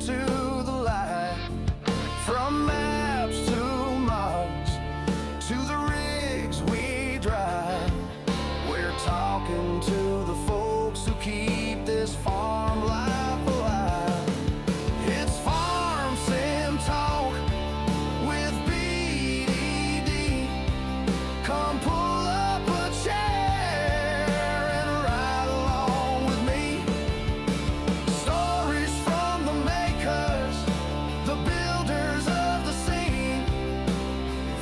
to the light. From maps to mugs to the rigs we drive, we're talking to the folks who keep this farm life alive. It's Farm Sim Talk with BDD. Come pull up a chair and ride along with me. Stories from the makers, the builders of the scene.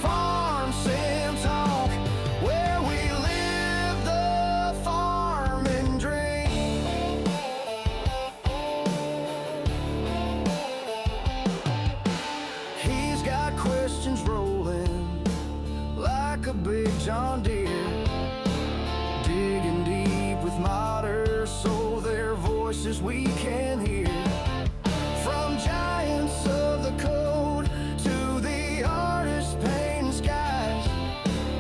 Farm Sim Talk, where we live the farming dream. He's got questions rolling like a big John Deere, digging deep with modders so their voices we can hear. From giants of the code to the artists painting skies,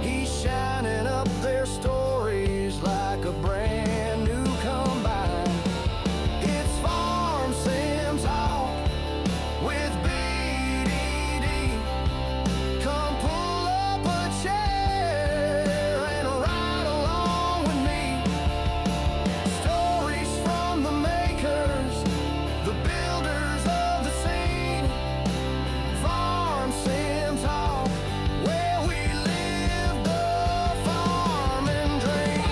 he's shining up their stories like a brand new combine. It's Farm Sim Talk with BDD. Come pull up a chair and ride along with me. Stories from the makers, the builders of the scene. Farm Sim Talk, where we live the farming dream.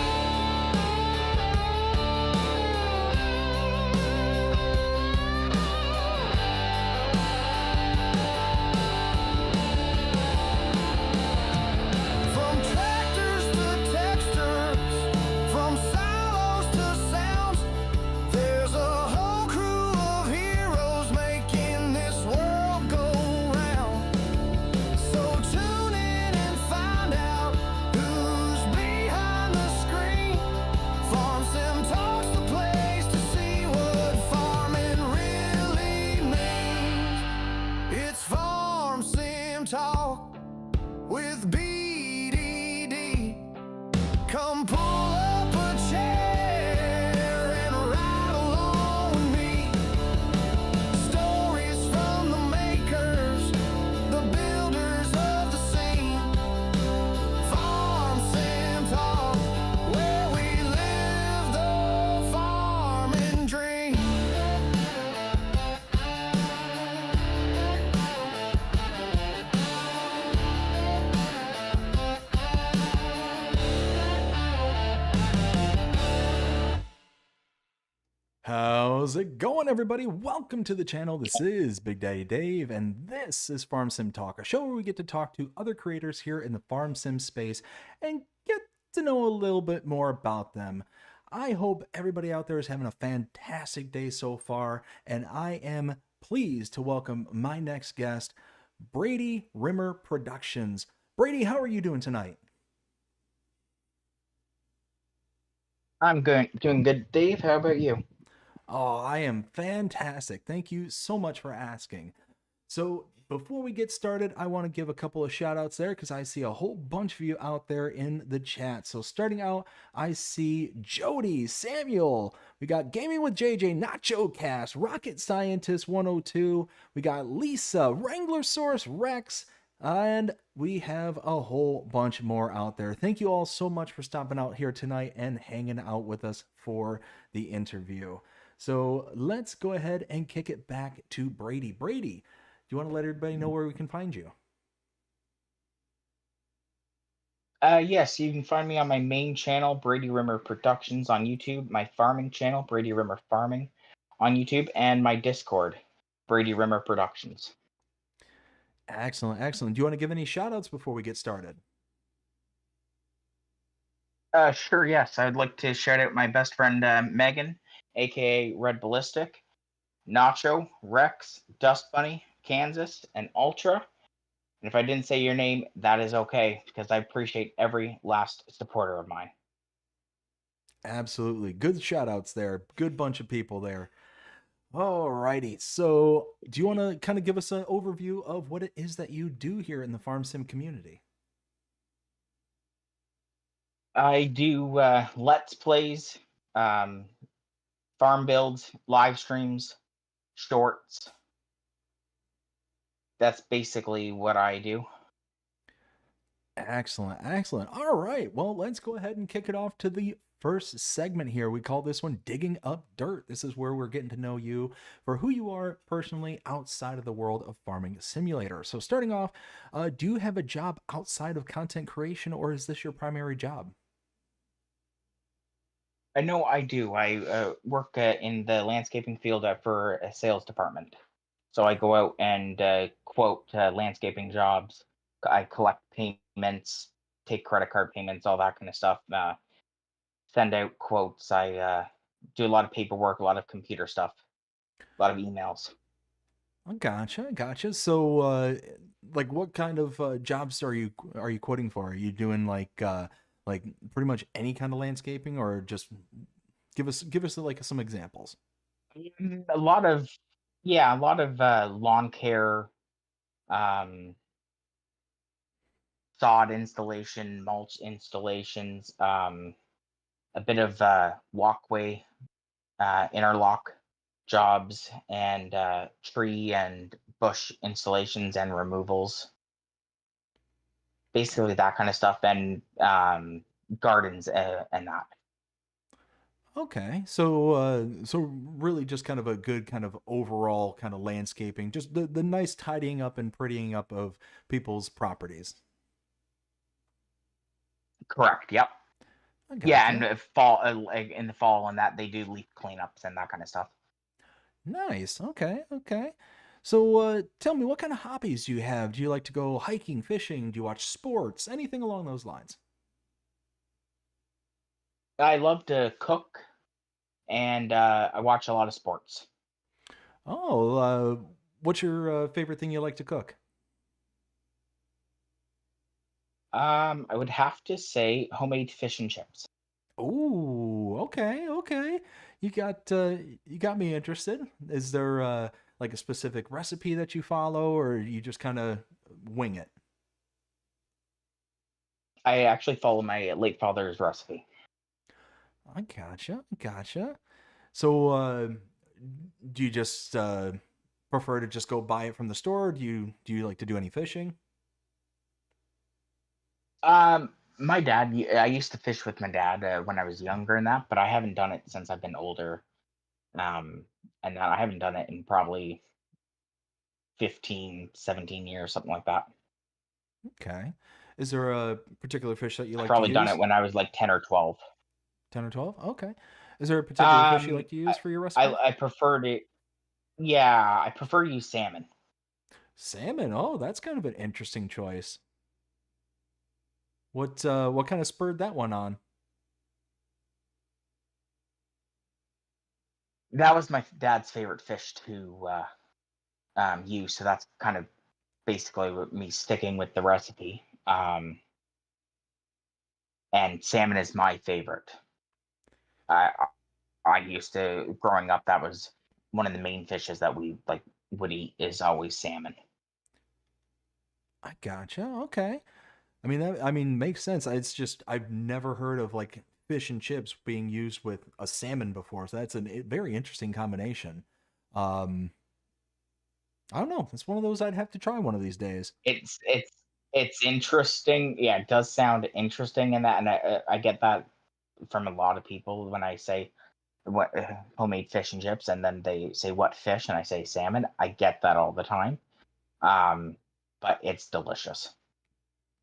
From tractors to textures, from silos to sounds, there's a whole crew of heroes making this world go round. So tune in and find out who's behind the screen. Farm Sim Talk's the place to see what farming really means. It's Farm Sim Talk with BDD. Come pull up a chair and ride along with me. Stories from the makers, the builders of the scene. Farm Sim Talk, where we live the farming dream. How's it going, everybody? Welcome to the channel. This is Big Daddy Dave, and this is Farm Sim Talk, a show where we get to talk to other creators here in the farm sim space and get to know a little bit more about them. I hope everybody out there is having a fantastic day so far, and I am pleased to welcome my next guest, Brady Rimmer Productions. Brady, how are you doing tonight? I'm doing good, Dave. How about you? Oh, I am fantastic. Thank you so much for asking. So, before we get started, I want to give a couple of shout outs there because I see a whole bunch of you out there in the chat. So, starting out, I see Jody, Samuel, we got Gaming with JJ, Nacho Cast, Rocket Scientist 102, we got Lisa, Wrangler Source, Rex, and we have a whole bunch more out there. Thank you all so much for stopping out here tonight and hanging out with us for the interview. So let's go ahead and kick it back to Brady. Brady, do you want to let everybody know where we can find you? Yes, you can find me on my main channel, Brady Rimmer Productions on YouTube, my farming channel, Brady Rimmer Farming on YouTube, and my Discord, Brady Rimmer Productions. Excellent, excellent. Do you want to give any shout outs before we get started? Sure, yes. I'd like to shout out my best friend, Megan, aka Red Ballistic, Nacho, Rex, Dust Bunny, Kansas, and Ultra. And if I didn't say your name, that is okay, because I appreciate every last supporter of mine. Absolutely. Good shout outs there. Good bunch of people there. Alrighty. So, do you want to kind of give us an overview of what it is that you do here in the Farm Sim community? I do Let's Plays, farm builds, live streams, shorts, that's basically what I do. Excellent, excellent. All right, well, let's go ahead and kick it off to the first segment here. We call this one Digging Up Dirt. This is where we're getting to know you for who you are personally outside of the world of Farming Simulator. So, starting off, do you have a job outside of content creation, or is this your primary job? I know I do. I work in the landscaping field for a sales department. So I go out and quote landscaping jobs. I collect payments, take credit card payments, all that kind of stuff. Send out quotes. I do a lot of paperwork, a lot of computer stuff, a lot of emails. Gotcha, gotcha. So, like, what kind of jobs are you quoting for? Are you doing like pretty much any kind of landscaping, or just give us like some examples? A lot of yeah, a lot of lawn care, um, sod installation, mulch installations, a bit of walkway interlock jobs, and tree and bush installations and removals. Basically, that kind of stuff, and gardens and that. Okay, so really just kind of a good kind of overall kind of landscaping, just the nice tidying up and prettying up of people's properties. Correct. Yep. I Yeah, and gotcha. fall like in the fall and that they do leaf cleanups and that kind of stuff. Nice. Okay, okay. So, tell me, what kind of hobbies do you have? Do you like to go hiking, fishing? Do you watch sports? Anything along those lines? I love to cook and I watch a lot of sports. Oh, what's your favorite thing you like to cook? I would have to say homemade fish and chips. Oh, okay, okay. You got me interested. Is there like a specific recipe that you follow, or you just kind of wing it? I actually follow my late father's recipe. I gotcha, gotcha. So, do you just prefer to just go buy it from the store? Or do you like to do any fishing? My dad, I used to fish with my dad when I was younger and that, but I haven't done it since I've been older. Um, and I haven't done it in probably 15, 17 years, something like that. Okay. Is there a particular fish that you I've like to probably done it use? when I was like 10 or 12. 10 or 12? Okay. Is there a particular fish you Um, like to use I, for your I, recipes? I prefer to, yeah, I prefer to use salmon. Salmon. Oh, that's kind of an interesting choice. What kind of spurred that one on? That was my dad's favorite fish to use. So that's kind of basically what me sticking with the recipe. And salmon is my favorite. I I used to growing up. That was one of the main fishes that we like would eat is always salmon. I gotcha. Okay. I mean makes sense. It's just I've never heard of like fish and chips being used with a salmon before, so that's a very interesting combination. Um, I don't know. It's one of those I'd have to try one of these days. It's interesting. Yeah, it does sound interesting in that, and I get that from a lot of people when I say what homemade fish and chips, and then they say what fish, and I say salmon. I get that all the time. Um, but it's delicious.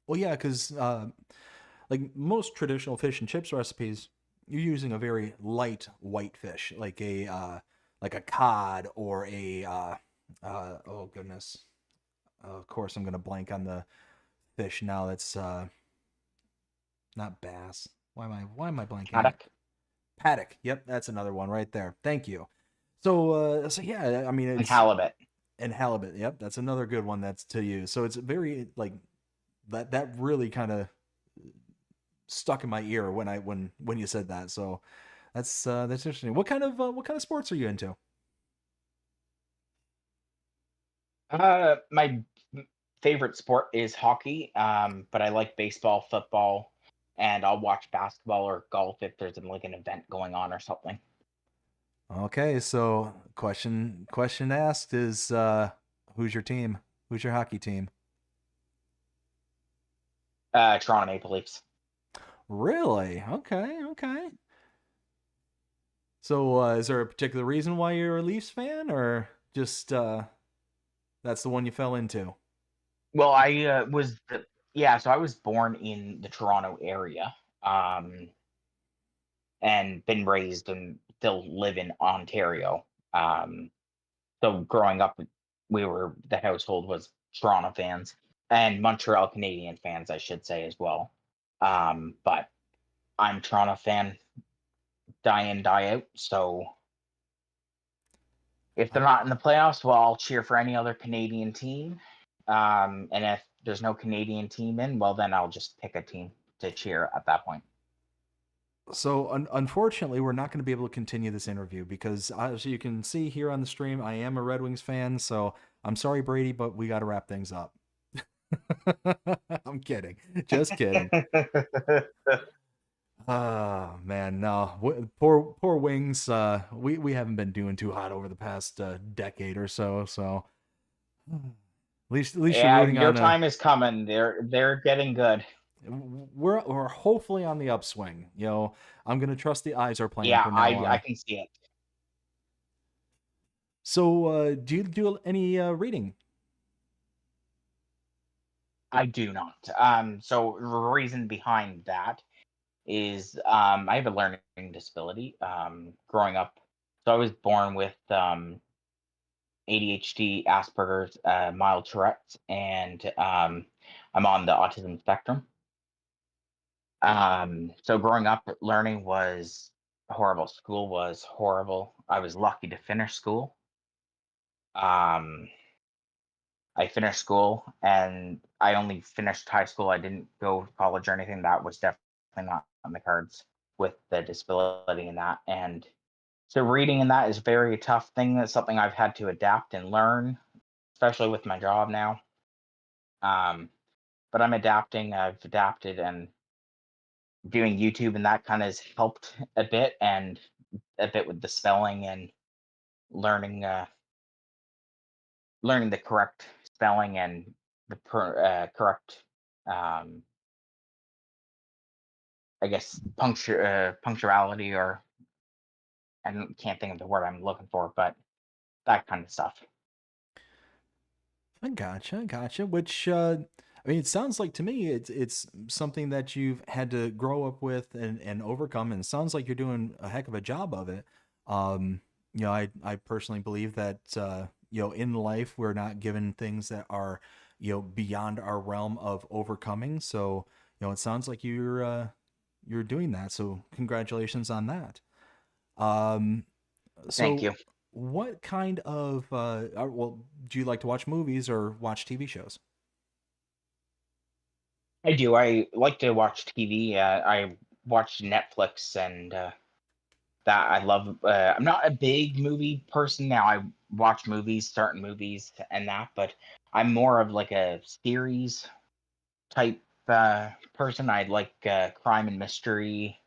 Well, yeah, because like most traditional fish and chips recipes, you're using a very light white fish, like a cod or a oh goodness, of course I'm gonna blank on the fish now. That's not bass. Why am I blanking it? Haddock Paddock. Yep, that's another one right there. Thank you. So yeah, I mean and it's halibut. and halibut. Yep, that's another good one that's to use. So it's very like that really kind of stuck in my ear when you said that. So that's interesting. What kind of sports are you into? My favorite sport is hockey, but I like baseball, football, and I'll watch basketball or golf if there's like an event going on or something. Okay, so question asked is who's your team? Who's your hockey team? Toronto Maple Leafs. Really? Okay, okay. So, is there a particular reason why you're a Leafs fan, or just that's the one you fell into? Well, yeah, so I was born in the Toronto area, um, and been raised and still live in Ontario. Um, so growing up, the household was Toronto fans and Montreal Canadian fans, I should say as well. But I'm Toronto fan, die in, die out. So if they're not in the playoffs, well, I'll cheer for any other Canadian team. And if there's no Canadian team in, well, then I'll just pick a team to cheer at that point. So, unfortunately, we're not going to be able to continue this interview because, as you can see here on the stream, I am a Red Wings fan. So, I'm sorry, Brady, but we got to wrap things up. I'm kidding. Just kidding. Oh man, no. Poor Wings. We haven't been doing too hot over the past decade or so. So at least you're Yeah, rooting your on a. time is coming. They're getting good. We're hopefully on the upswing. I'm gonna trust the eyes are playing Yeah, from now I on. can see it. So do you do any reading? I do not. So the reason behind that is I have a learning disability. Growing up, so I was born with ADHD, Asperger's, mild Tourette's, and I'm on the autism spectrum. So growing up, learning was horrible. School was horrible. I was lucky to finish school. Um, I finished school and I only finished high school. I didn't go to college or anything. That was definitely not on the cards with the disability and that. And so reading in that is a very tough thing. That's something I've had to adapt and learn, especially with my job now. Um, but I'm adapting. I've adapted and doing YouTube and that kind of has helped a bit and a bit with the spelling and learning learning the correct spelling and the correct um, I guess punctuality or can't think of the word I'm looking for, but that kind of stuff. I gotcha. Which I mean, it sounds like to me it's something that you've had to grow up with and overcome, and it sounds like you're doing a heck of a job of it. Um, I personally believe that in life we're not given things that are beyond our realm of overcoming. So it sounds like you're doing that. So congratulations on that. Um, Thank so, you. what kind of well, do you like to watch movies or watch TV shows? I do. I like to watch TV. I watch Netflix and that I love. I'm not a big movie person now. I watch movies, certain movies, and that, but I'm more of like a series type person. I like crime and mystery,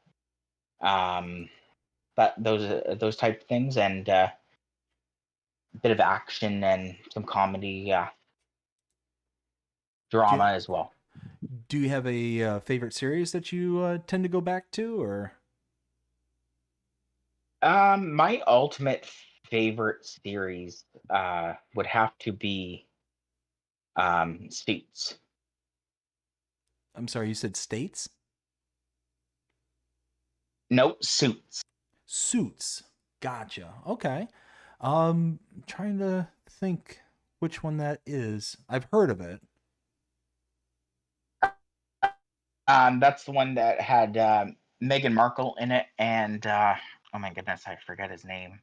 um, those type of things, and a bit of action and some comedy, Do you, drama as well. do you have a favorite series that you tend to go back to, or My ultimate favorite series would have to be Suits. I'm sorry, you said states? No, Suits. Suits. Gotcha. Okay. Trying to think which one that is. I've heard of it. That's the one that had Meghan Markle in it, and oh my goodness, I forget his name.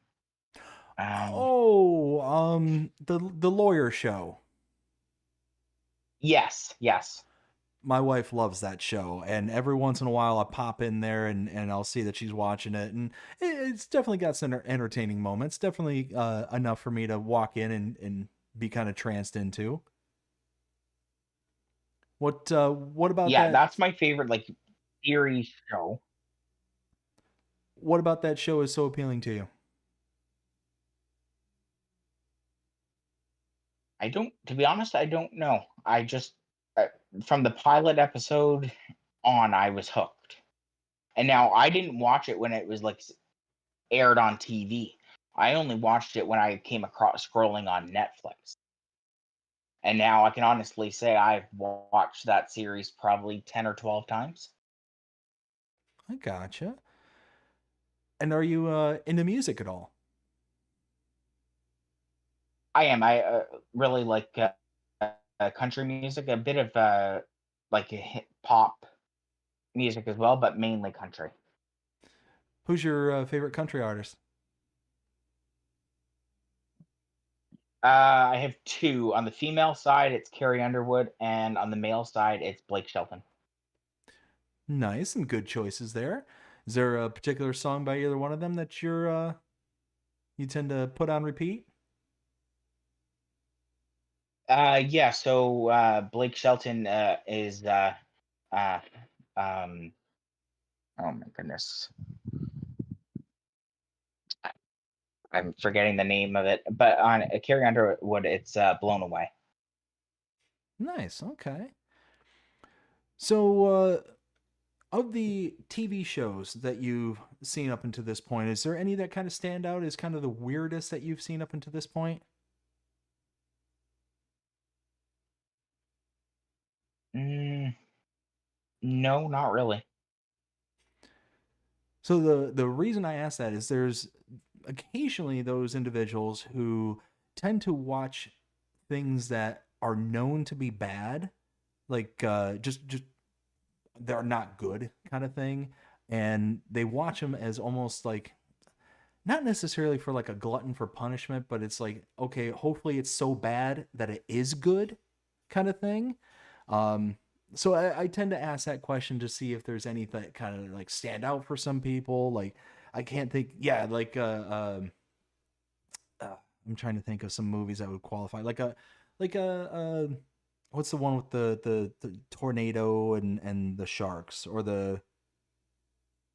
Um, Oh, the lawyer show. yes, yes, My wife loves that show, and every once in a while I pop in there and I'll see that she's watching it, and it's definitely got some entertaining moments. Definitely enough for me to walk in and be kind of tranced into. What about yeah. that? That's my favorite like series show. What about that show is so appealing to you? I don't, to be honest, I don't know. I just, uh, from the pilot episode on, I was hooked. And now I didn't watch it when it was like aired on TV. I only watched it when I came across scrolling on Netflix. And now I can honestly say I've watched that series probably 10 or 12 times. I gotcha. And are you into music at all? I am. I really like country music, a bit of like a hip pop music as well, but mainly country. Who's your favorite country artist? I have two. On the female side, it's Carrie Underwood, and on the male side, it's Blake Shelton. Nice and good choices there. Is there a particular song by either one of them that you tend to put on repeat? Yeah. So Blake Shelton is uh, um, oh my goodness, I'm forgetting the name of it. But on Carrie Underwood, it's Blown Away. Nice. Okay. So, of the TV shows that you've seen up until this point, is there any that kind of stand out as kind of the weirdest that you've seen up until this point? Mm, no, not really. So the reason I ask that is there's occasionally those individuals who tend to watch things that are known to be bad, like just they're not good kind of thing, and they watch them as almost like not necessarily for like a glutton for punishment, but it's like, okay, hopefully it's so bad that it is good kind of thing. Um, so I tend to ask that question to see if there's any that kind of like stand out for some people. Like I can't think, yeah, like I'm trying to think of some movies that would qualify, like what's the one with the tornado and the sharks or the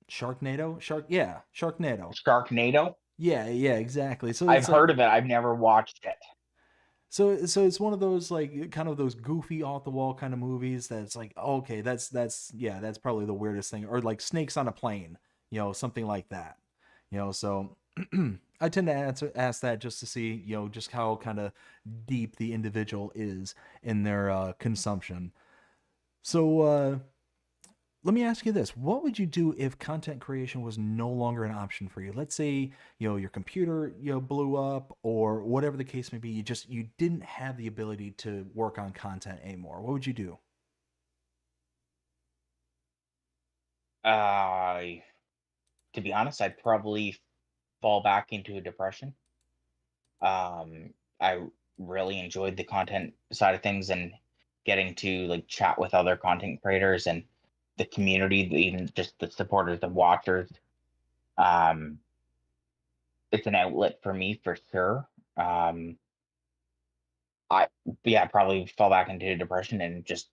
Sharknado. Sharknado. Yeah, exactly. So I've it's like heard of it. I've never watched it. so it's one of those like kind of those goofy off the wall kind of movies that's like, oh, okay, that's yeah, that's probably the weirdest thing, or like Snakes on a Plane, something like that. So I tend to ask that just to see, just how kind of deep the individual is in their consumption. So let me ask you this. What would you do if content creation was no longer an option for you? Let's say, your computer, blew up or whatever the case may be. You didn't have the ability to work on content anymore. What would you do? Uh, to be honest, I'd probably fall back into a depression. I really enjoyed the content side of things and getting to like chat with other content creators and the community, even just the supporters, the watchers. Um, it's an outlet for me for sure. Um, I yeah, probably fall back into depression and just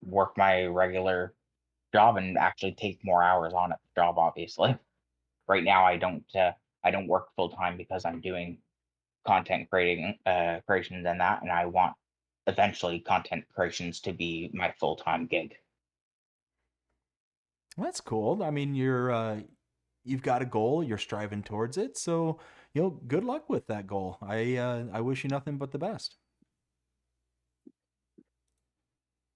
work my regular job and actually take more hours on it job. Obviously, right now I don't work full time because I'm doing content creating creations and that, and I want eventually content creations to be my full time gig. That's cool. I mean, you've got a goal, you're striving towards it. So, good luck with that goal. I wish you nothing but the best.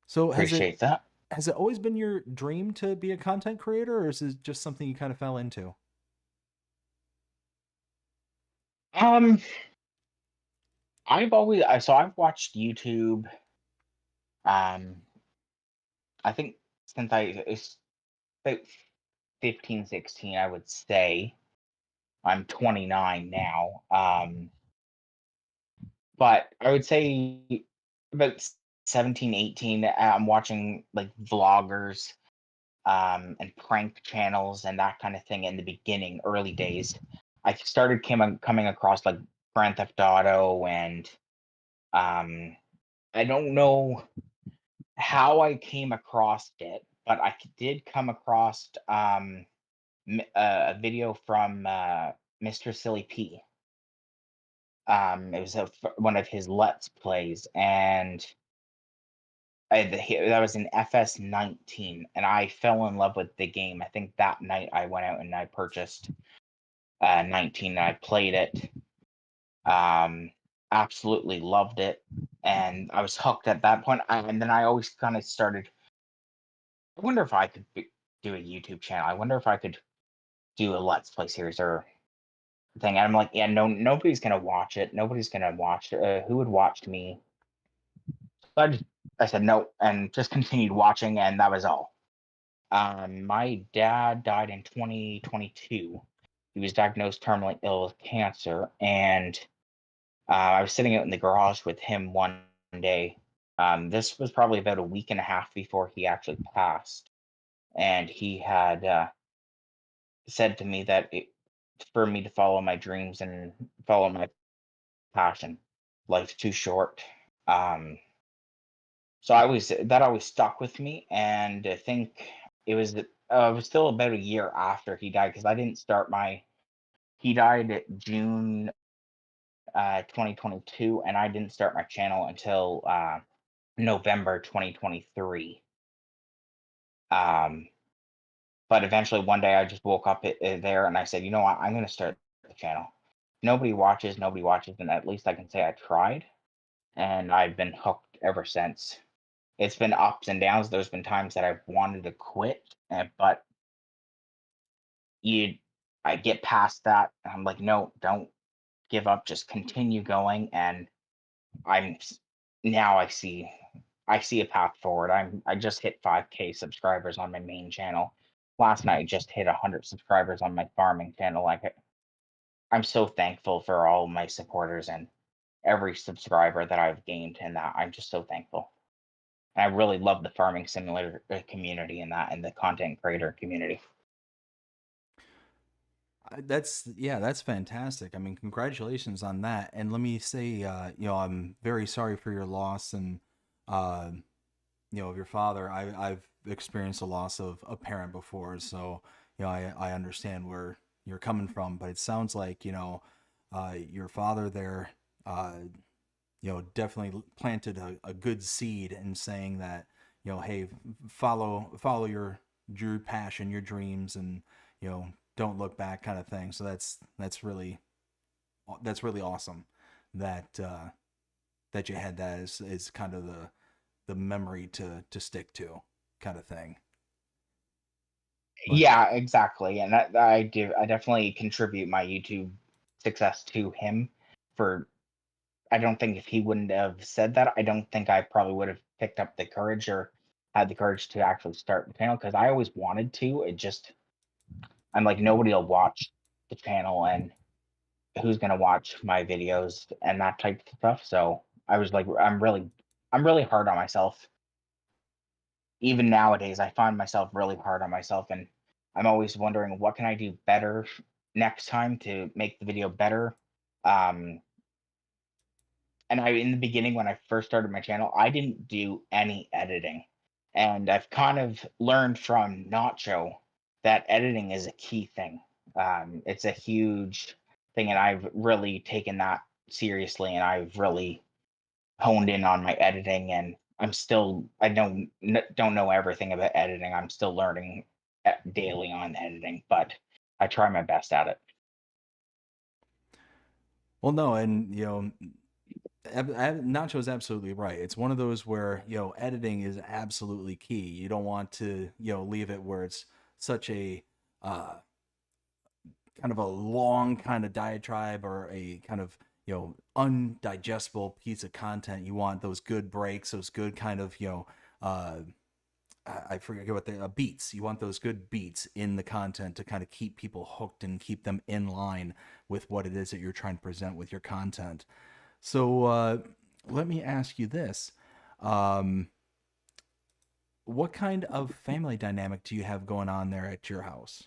So, Appreciate that. has it always been your dream to be a content creator, or is it just something you kind of fell into? Um, I've watched YouTube. Um, I think since it's about 15, 16, I would say. I'm 29 now. But I would say about 17, 18, I'm watching like vloggers and prank channels and that kind of thing in the beginning, early days. I started coming across like Grand Theft Auto and um, I don't know how I came across it, but I did come across a video from Mr. Silly P. It was one of his Let's Plays, and that was in FS19, and I fell in love with the game. I think that night I went out and I purchased 19, and I played it. Um, Absolutely loved it, and I was hooked at that point. And then I always kind of started. I wonder if I could do a YouTube channel. I wonder if I could do a Let's Play series or thing. And I'm like, yeah, no, nobody's gonna watch it. Nobody's gonna watch. Who would watch me? So I said no, and just continued watching, and that was all. My dad died in 2022. He was diagnosed terminally ill with cancer, and I was sitting out in the garage with him one day. This was probably about a week and a half before he actually passed, and he had said to me that for me to follow my dreams and follow my passion. Life's too short. Um, so that always stuck with me, and I think it was still about a year after he died because I didn't start my. He died June 2022, and I didn't start my channel until November 2023. Um, but eventually one day I just woke up there and I said, you know what, I'm going to start the channel. Nobody watches, and at least I can say I tried, and I've been hooked ever since. It's been ups and downs. There's been times that I've wanted to quit, but you, I get past that. And I'm like, no, don't give up. Just continue going. And I'm now I see a path forward. I just hit 5K subscribers on my main channel. Last night I just hit 100 subscribers on my farming channel. I'm so thankful for all my supporters and every subscriber that I've gained in that. I'm just so thankful. And I really love the farming simulator community and that, and the content creator community. That's yeah, that's fantastic. I mean, congratulations on that. And let me say, I'm very sorry for your loss and uh, of your father. I've experienced the loss of a parent before, so I understand where you're coming from. But it sounds like your father there, uh, definitely planted a good seed in saying that hey, follow your passion, your dreams, and don't look back, kind of thing. So that's really awesome that that you had that as kind of the memory to stick to, kind of thing. But Yeah, exactly. And I do. I definitely contribute my YouTube success to him. For I don't think if he wouldn't have said that, I don't think I probably would have picked up the courage or had the courage to actually start the channel because I always wanted to. I'm like nobody will watch the channel, and who's gonna watch my videos and that type of stuff. So I was like, I'm really hard on myself. Even nowadays, I find myself really hard on myself, and I'm always wondering what can I do better next time to make the video better. Um, and in the beginning when I first started my channel, I didn't do any editing, and I've kind of learned from Nacho that editing is a key thing. It's a huge thing, and I've really taken that seriously, and I've really honed in on my editing, and I don't know everything about editing. I'm still learning daily on editing, but I try my best at it. well, no, and Nacho's absolutely right. It's one of those where editing is absolutely key. You don't want to leave it where it's such a uh, kind of a long kind of diatribe or a kind of undigestible piece of content. You want those good breaks, those good kind of I forget what the beats. You want those good beats in the content to kind of keep people hooked and keep them in line with what it is that you're trying to present with your content. So let me ask you this. Um, what kind of family dynamic do you have going on there at your house?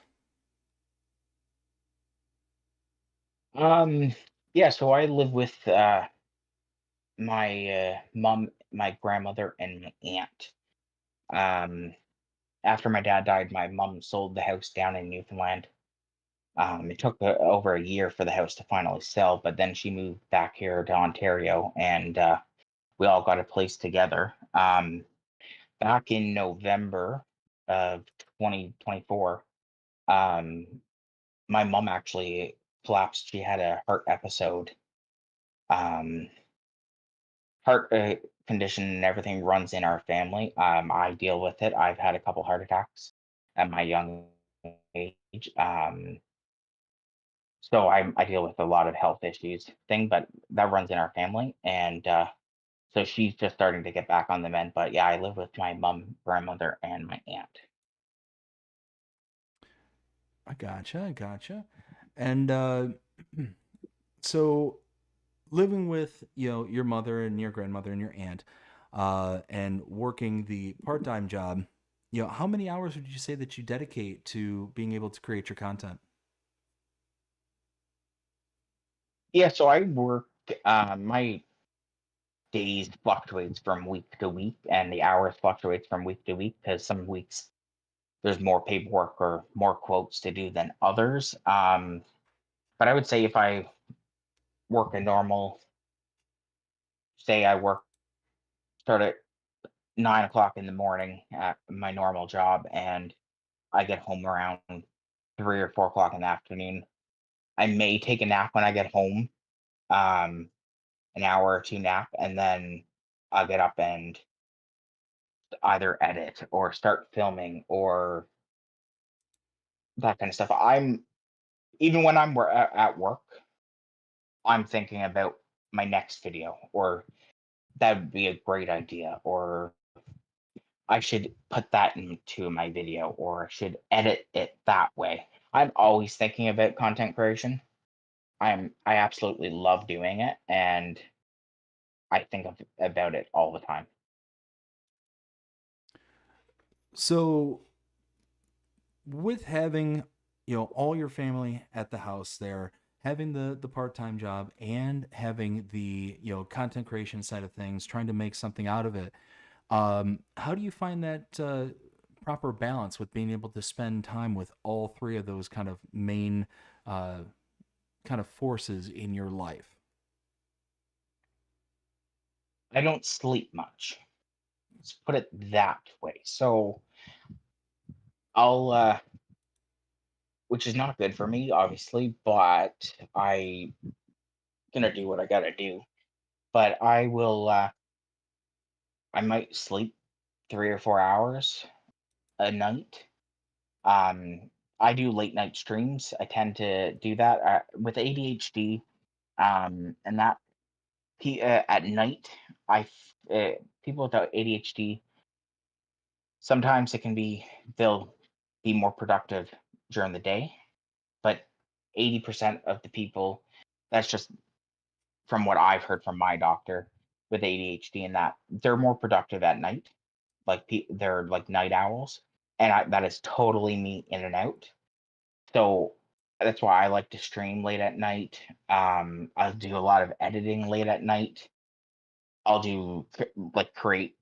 Um, yeah, so I live with my mom, my grandmother, and my aunt. Um, After my dad died, my mom sold the house down in Newfoundland, It took over a year for the house to finally sell, but then she moved back here to Ontario, and we all got a place together. Back in November of 2024, um, my mom actually collapsed. She had a heart episode. Um, Heart condition and everything runs in our family. I deal with it. I've had a couple heart attacks at my young age. So I deal with a lot of health issues thing, but that runs in our family. And so she's just starting to get back on the mend. But yeah, I live with my mom, grandmother, and my aunt. I gotcha. I gotcha. And so living with your mother and your grandmother and your aunt, and working the part-time job, how many hours would you say that you dedicate to being able to create your content? Yeah, so I work. My days fluctuates from week to week, and the hours fluctuates from week to week because some weeks there's more paperwork or more quotes to do than others. But I would say if I work a normal, say I work start at 9 o'clock in the morning at my normal job, and I get home around 3 or 4 o'clock in the afternoon. I may take a nap when I get home, um, an hour or two nap, and then I'll get up and either edit or start filming or that kind of stuff. I'm even when at work, I'm thinking about my next video, or that would be a great idea, or I should put that into my video, or I should edit it that way. I'm always thinking about content creation. I absolutely love doing it, and I think about it all the time. So with having all your family at the house there, having the part-time job and having the content creation side of things, trying to make something out of it, how do you find that proper balance with being able to spend time with all three of those kind of main uh, kind of forces in your life? I don't sleep much. Let's put it that way. So I'll which is not good for me, obviously, but I gonna do what I gotta do. But I might sleep 3 or 4 hours a night. Um, I do late night streams. I tend to do that with ADHD. And that at night, people with ADHD sometimes it can be they'll be more productive during the day, but 80% of the people, that's just from what I've heard from my doctor with ADHD, and that they're more productive at night. Like they're like night owls, and that is totally me in and out. So that's why I like to stream late at night. I'll do a lot of editing late at night. I'll like create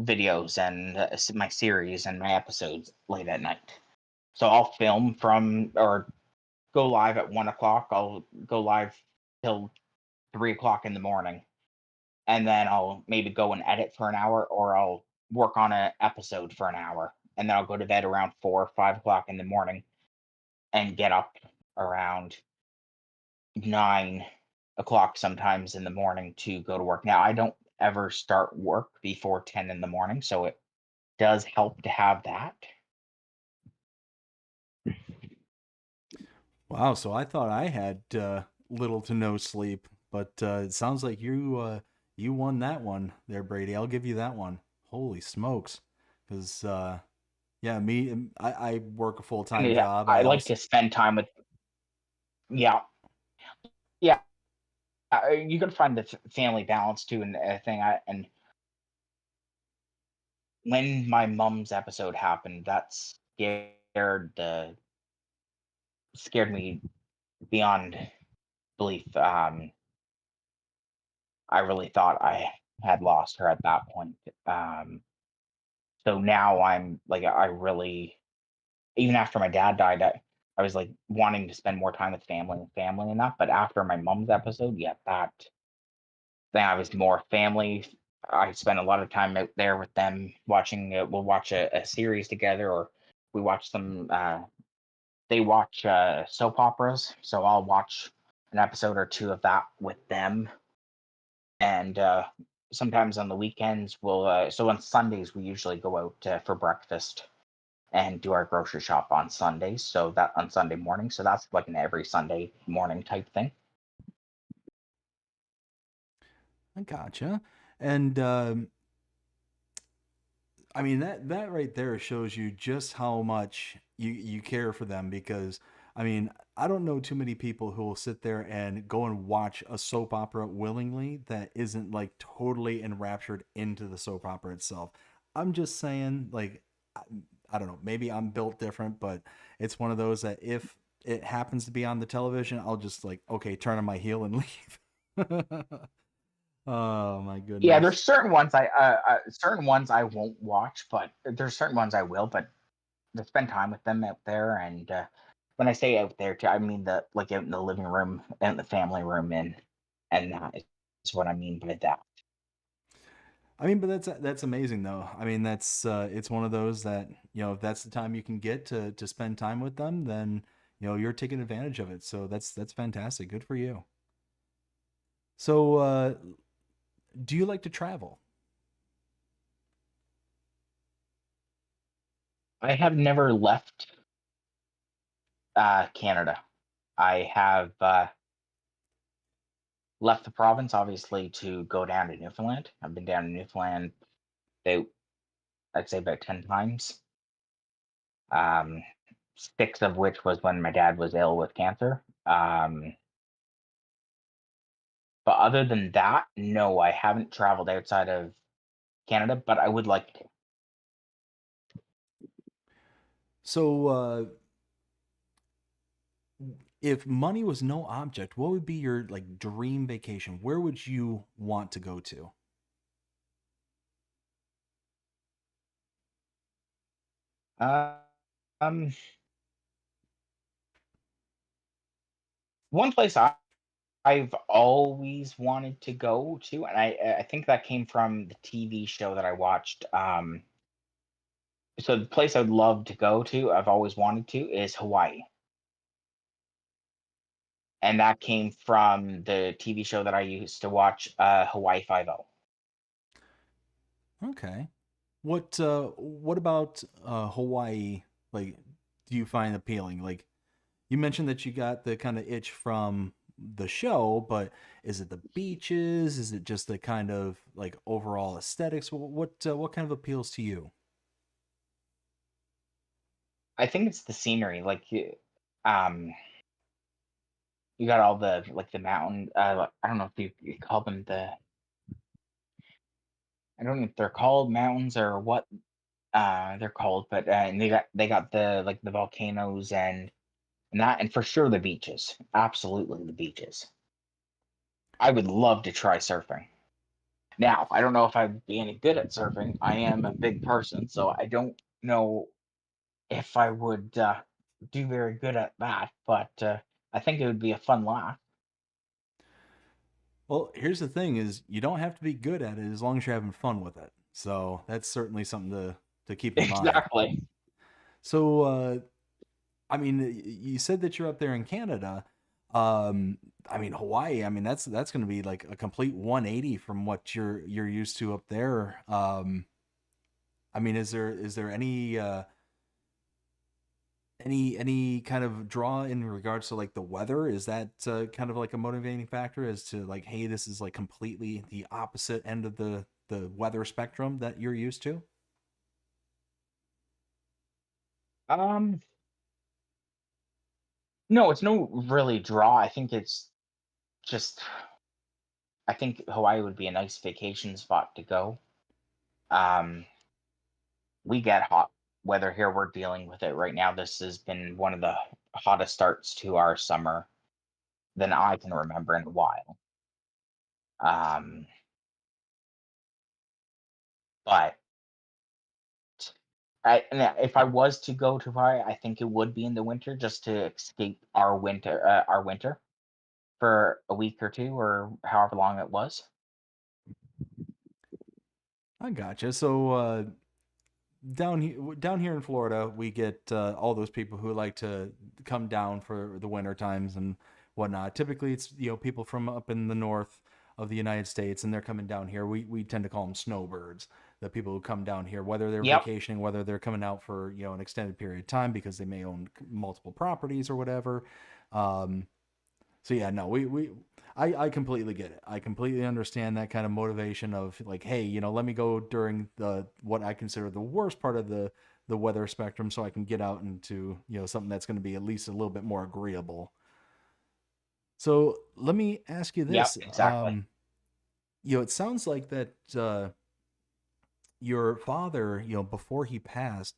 videos and my series and my episodes late at night. So I'll film from or go live at 1 o'clock. I'll go live till 3 o'clock in the morning, and then I'll maybe go and edit for an hour, or I'll work on an episode for an hour, and then I'll go to bed around 4 or 5 o'clock in the morning and get up around 9 o'clock sometimes in the morning to go to work. Now I don't ever start work before 10 in the morning, so it does help to have that. Wow, so I thought I had little to no sleep, but it sounds like you won that one there, Brady. I'll give you that one. Holy smokes! Because yeah, I work a full And time yeah, job. I I like also to spend time with yeah, yeah. You got to find the family balance too, and thing. And when my mom's episode happened, that scared me beyond belief. I really thought I had lost her at that point. Um, so now I'm like, I really, even after my dad died, I was like wanting to spend more time with family and that. But after my mom's episode, yeah, that then I was more family. I spent a lot of time out there with them watching. We'll watch a series together, or we watch some. They watch soap operas, so I'll watch an episode or two of that with them. And sometimes on the weekends, we'll. So on Sundays, we usually go out for breakfast and do our grocery shop on Sundays. So that on Sunday morning. So that's like an every Sunday morning type thing. I gotcha. And I mean that right there shows you just how much you care for them because I mean, I don't know too many people who will sit there and go and watch a soap opera willingly that isn't like totally enraptured into the soap opera itself. I'm just saying like I, I don't know, maybe I'm built different, but it's one of those that if it happens to be on the television, I'll just like okay, turn on my heel and leave. Oh my Yeah, goodness. there's certain ones I won't watch, but there's certain ones I will. But to spend time with them out there, and when I say out there, too, I mean the like out in the living room and the family room, and that is what I mean by that. I mean, but that's amazing though. I mean, that's it's one of those that if that's the time you can get to spend time with them, then you're taking advantage of it. So that's fantastic. Good for you. So, do you like to travel? I have never left Canada. I have left the province, obviously, to go down to Newfoundland. I've been down to Newfoundland, about, I'd say about 10 times. Um, 6 of which was when my dad was ill with cancer. But other than that, no, I haven't traveled outside of Canada, but I would like to. So, if money was no object, what would be your like dream vacation? Where would you want to go to? Uh, um, One place I've always wanted to go to, and I think that came from the TV show that I watched. So the place I'd love to go to, I've always wanted to, is Hawaii, and that came from the TV show that I used to watch, Hawaii Five O. Okay. What about Hawaii like do you find appealing? Like you mentioned that you got the kind of itch from the show, but is it the beaches? Is it just the kind of like overall aesthetics? What kind of appeals to you? I think it's the scenery, um, you got all the like the mountain. I don't know if you call them the. I don't know if they're called mountains or what they're called, but and they got the like the volcanoes and that, and for sure the beaches. Absolutely the beaches. I would love to try surfing. Now, I don't know if I'd be any good at surfing. I am a big person, so I don't know if I would do very good at that, but I think it would be a fun laugh. Well, here's the thing: is you don't have to be good at it as long as you're having fun with it. So that's certainly something to keep in mind. Exactly. So, I mean, you said that you're up there in Canada. I mean, Hawaii. I mean, that's going to be like a complete 180 from what you're used to up there. I mean, is there any kind of draw in regards to like the weather? Is that kind of like a motivating factor as to like, hey, this is like completely the opposite end of the weather spectrum that you're used to? Um, no, it's no really draw. I think it's just I think Hawaii would be a nice vacation spot to go. Um, we get hot weather here. We're dealing with it right now. This has been one of the hottest starts to our summer than I can remember in a while. Um, but if I was to go to Hawaii, I think it would be in the winter, just to escape our winter for a week or two, or however long it was. I gotcha. So down here in Florida, we get all those people who like to come down for the winter times and whatnot. Typically, it's people from up in the north of the United States, and they're coming down here. We tend to call them snowbirds. The people who come down here, whether they're Yep. vacationing, whether they're coming out for an extended period of time because they may own multiple properties or whatever. Um, so yeah, no, I completely get it. I completely understand that kind of motivation of like, hey, let me go during the what I consider the worst part of the weather spectrum, so I can get out into something that's going to be at least a little bit more agreeable. So let me ask you Yep. this: Exactly. it sounds like that your father, before he passed,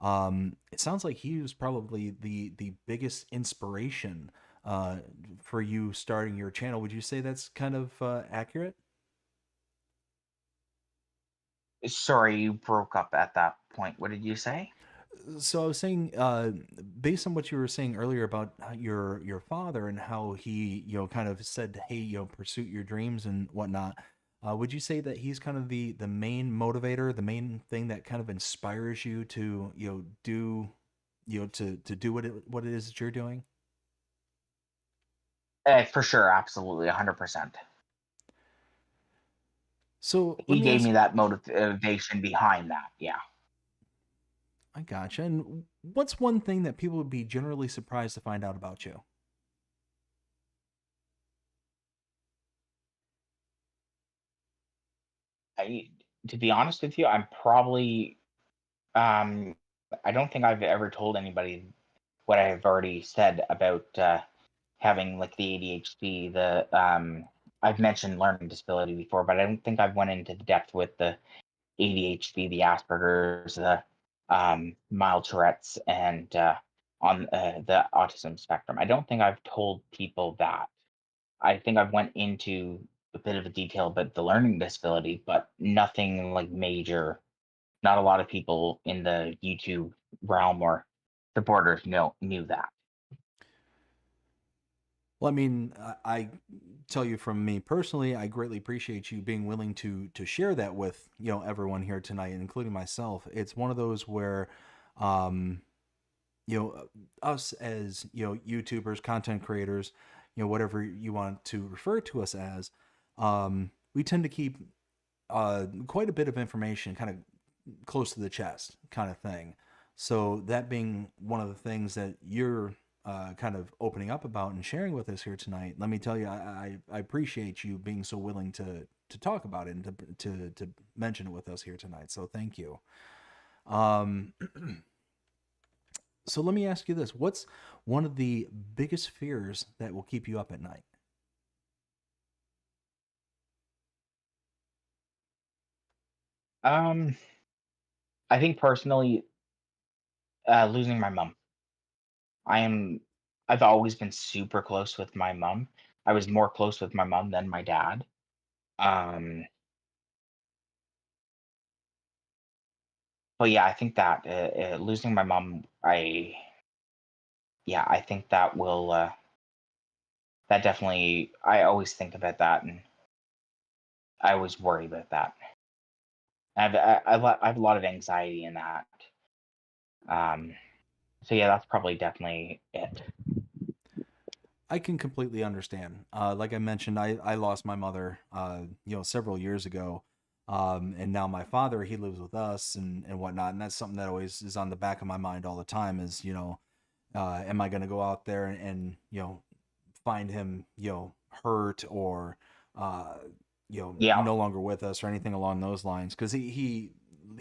it sounds like he was probably the biggest inspiration uh, for you starting your channel. Would you say that's kind of accurate? Sorry, you broke up at that point. What did you say? So I was saying, based on what you were saying earlier about your father and how he, kind of said, "Hey, pursue your dreams and whatnot." Would you say that he's kind of the main motivator, the main thing that kind of inspires you to, do, to do what it is that you're doing? For sure, absolutely, 100%. So let He me gave ask. me that motivation behind that. Yeah. I gotcha. And what's one thing that people would be generally surprised to find out about you? I, to be honest with you, I'm probably um, I don't think I've ever told anybody what I've already said about having like the ADHD. I've mentioned learning disability before, but I don't think I've went into the depth with the ADHD, the Asperger's, the mild Tourette's, and on the autism spectrum. I don't think I've told people that. I think I've went into a bit of a detail about the learning disability, but nothing like major. Not a lot of people in the YouTube realm or the borders knew that. Well, I mean, I tell you from me personally, I greatly appreciate you being willing to share that with everyone here tonight, including myself. It's one of those where, um, us as YouTubers, content creators, whatever you want to refer to us as, we tend to keep quite a bit of information kind of close to the chest, kind of thing. So that being one of the things that you're kind of opening up about and sharing with us here tonight, let me tell you, I appreciate you being so willing to talk about it and to mention it with us here tonight. So thank you. Um, so let me ask you this: what's one of the biggest fears that will keep you up at night? Um, I think personally, losing my mom. I am. I've always been super close with my mom. I was more close with my mom than my dad. Um, but yeah, I think that losing my mom, I think that will that definitely. I always think about that, and I always worry about that. I have a lot of anxiety in that. Um, so yeah, that's probably definitely it. I can completely understand. Like I mentioned, I lost my mother, several years ago. And now my father, he lives with us and whatnot. And that's something that always is on the back of my mind all the time is, am I going to go out there and, find him, hurt or, uh, Yeah, no longer with us or anything along those lines. Cause he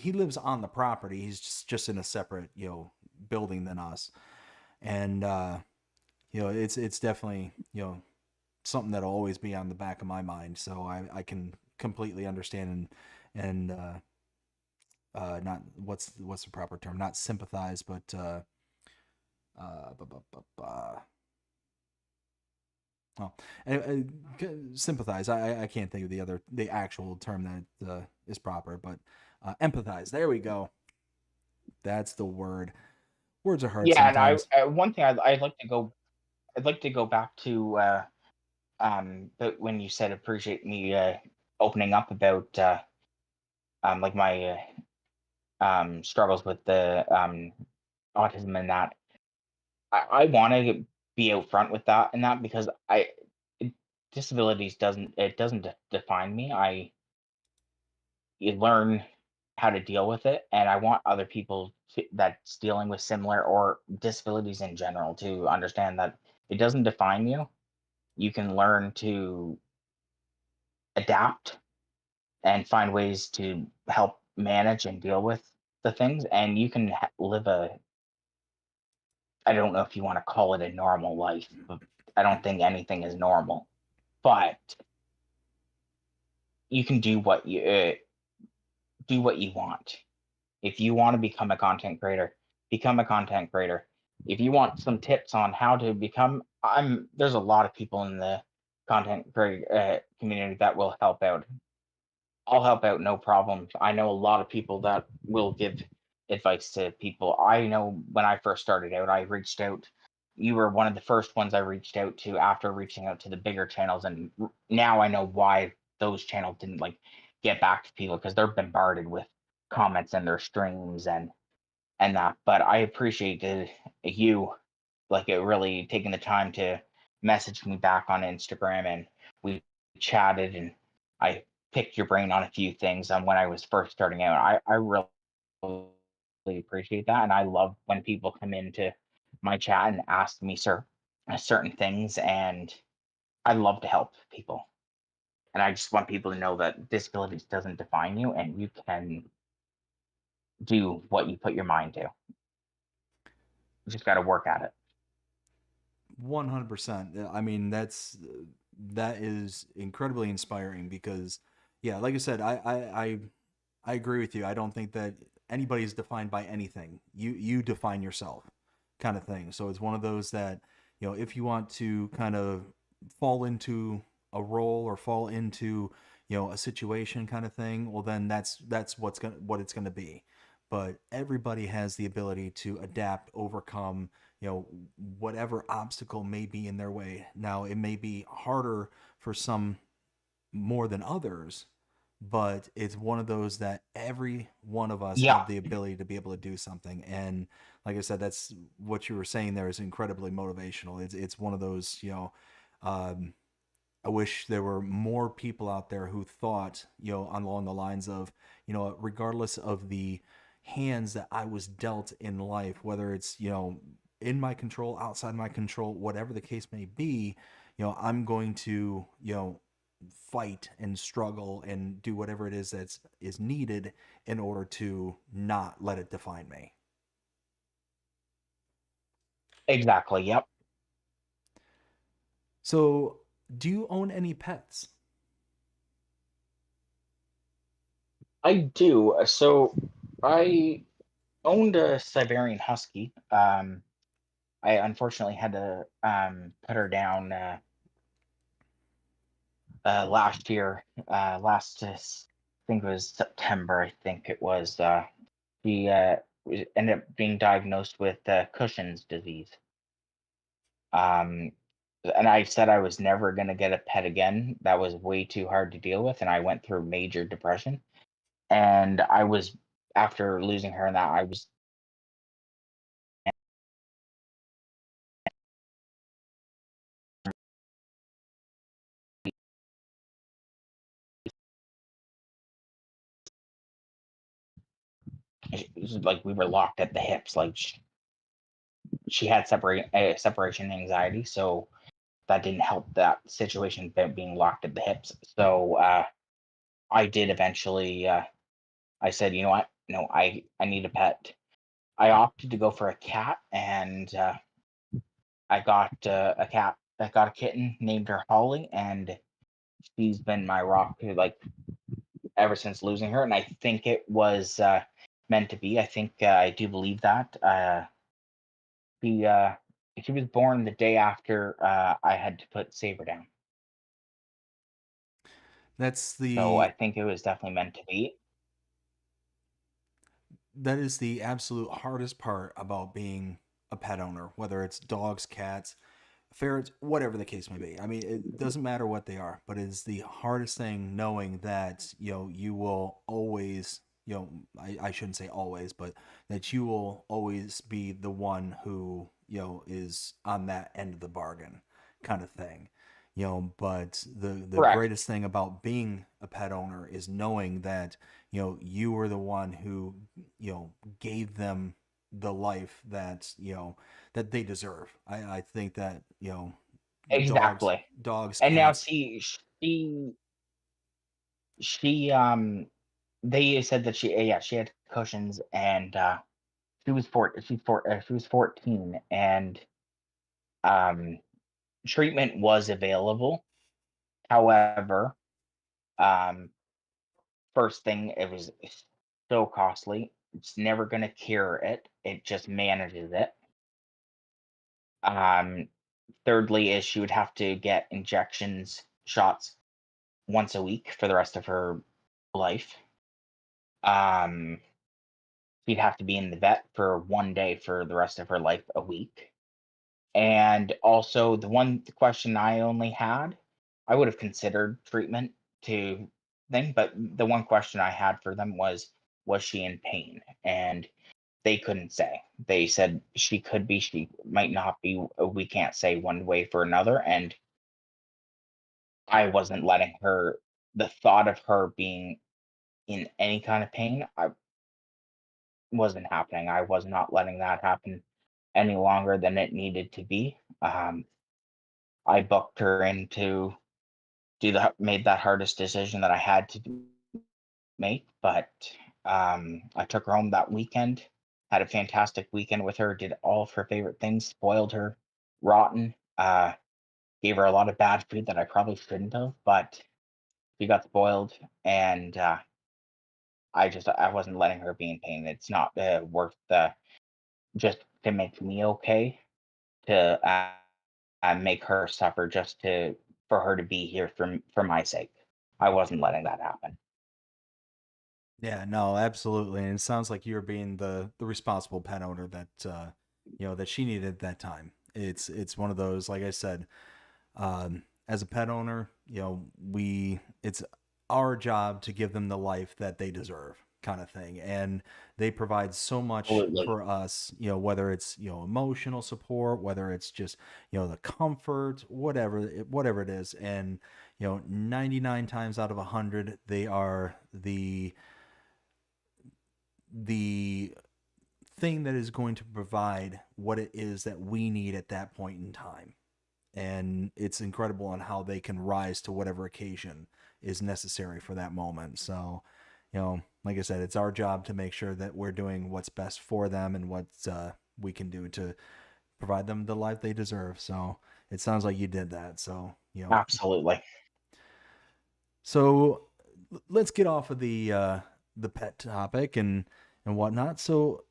lives on the property. He's just in a separate, building than us. And, it's definitely something that'll always be on the back of my mind. So I can completely understand and not what's the proper term? Not sympathize, but bu- bu- bu- bu- oh, sympathize. I can't think of the actual term that is proper, but empathize. There we go. That's the word. Words are hard Yeah, and sometimes. one thing I'd like to go back to but when you said appreciate me opening up about like my struggles with the autism and that. I want to be out front with that and that because it, disabilities doesn't define me. You learn how to deal with it, and I want other people that's dealing with similar or disabilities in general to understand that it doesn't define you. You can learn to adapt and find ways to help manage and deal with the things, and you can live a, I don't know if you want to call it a normal life, but I don't think anything is normal, but you can do what you want. If you want to become a content creator, become a content creator. If you want some tips on how to become, there's a lot of people in the content creator community that will help out. I'll help out, no problem. I know a lot of people that will give advice to people. I know when I first started out, I reached out. You were one of the first ones I reached out to after reaching out to the bigger channels, and now I know why those channels didn't like get back to people because they're bombarded with comments in their streams and that. But I appreciated you like it really taking the time to message me back on Instagram, and we chatted, and I picked your brain on a few things on when I was first starting out. I really appreciate that, and I love when people come into my chat and ask me certain things, and I love to help people. And I just want people to know that disabilities doesn't define you, and you can do what you put your mind to. You just got to work at it. 100%. I mean, that is incredibly inspiring because, yeah, like I said, I agree with you. I don't think that anybody is defined by anything. You define yourself, kind of thing. So it's one of those that, if you want to kind of fall into a role or fall into, a situation kind of thing, well then that's what it's gonna be. But everybody has the ability to adapt, overcome, whatever obstacle may be in their way. Now, it may be harder for some more than others, but it's one of those that every one of us Yeah, have the ability to be able to do something. And like I said, that's what you were saying there is incredibly motivational. It's one of those, um, I wish there were more people out there who thought, along the lines of, regardless of the hands that I was dealt in life, whether it's, in my control, outside my control, whatever the case may be, I'm going to, fight and struggle and do whatever it is that's is needed in order to not let it define me. exactly. Yep. So, do you own any pets? I do. So I owned a Siberian Husky. I unfortunately had to put her down last year. I think it was September. I think it was. She ended up being diagnosed with Cushing's disease. Um, and I said I was never going to get a pet again. That was way too hard to deal with, and I went through major depression. And I was after losing her and that I was it was like we were locked at the hips. Like she had separation anxiety, so that didn't help that situation being locked at the hips. So I did eventually. I said, you know what? No, I need a pet. I opted to go for a cat, and I got a cat. I got a kitten, named her Holly, and she's been my rock like ever since losing her. And I think it was meant to be. I think I do believe that. She uh, she was born the day after I had to put Saber down. That's So I the think it was definitely meant to be. that is the absolute hardest part about being a pet owner, whether it's dogs, cats, ferrets, whatever the case may be. I mean, it doesn't matter what they are, but it's the hardest thing knowing that, you will always, I shouldn't say always, but that you will always be the one who, is on that end of the bargain kind of thing. But the Correct. greatest thing about being a pet owner is knowing that, you were the one who, gave them the life that, that they deserve. I think that, dogs Exactly. dogs, And now cats. see, she they said that yeah, she had cushions, and she was 14, and um treatment was available. However, um first thing, it was so costly. It's never going to cure it. It just manages it. Um Thirdly is she would have to get injections, shots once a week for the rest of her life. Um she'd have to be in the vet for 1 day for the rest of her life a week. And also, the question I only had, I would have considered treatment to thing, but the one question I had for them was she in pain? And they couldn't say. They said she could be, she might not be. We can't say one way for another. And I wasn't letting her, the thought of her being in any kind of pain, I wasn't happening. I was not letting that happen any longer than it needed to be. I booked her in to made that hardest decision that I had to make, but I took her home that weekend, had a fantastic weekend with her, did all of her favorite things, spoiled her rotten, gave her a lot of bad food that I probably shouldn't have, but she got spoiled, and I wasn't letting her be in pain. It's not worth the just to make me okay to make her suffer just to for her to be here for my sake. I wasn't letting that happen. Yeah, no, absolutely. And it sounds like you're being the responsible pet owner that, that she needed at that time. It's one of those, like I said, as a pet owner, it's our job to give them the life that they deserve, kind of thing. And they provide so much Absolutely. for us, whether it's, emotional support, whether it's just, the comfort, whatever it is. And, 99 times out of 100, they are the thing that is going to provide what it is that we need at that point in time. And it's incredible on how they can rise to whatever occasion is necessary for that moment. So, like I said, it's our job to make sure that we're doing what's best for them and what we can do to provide them the life they deserve. So it sounds like you did that. So, Absolutely. so let's get off of the pet topic and whatnot. So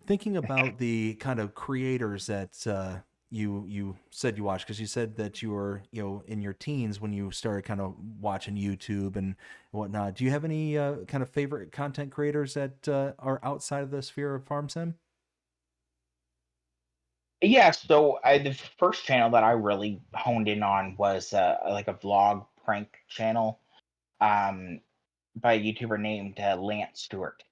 thinking about the kind of creators that you said you watched, because you said that you were in your teens when you started kind of watching YouTube and whatnot. Do you have any kind of favorite content creators that are outside of the sphere of farm sim? Yeah, so the first channel that I really honed in on was like a vlog prank channel um, by a YouTuber named Lance Stewart.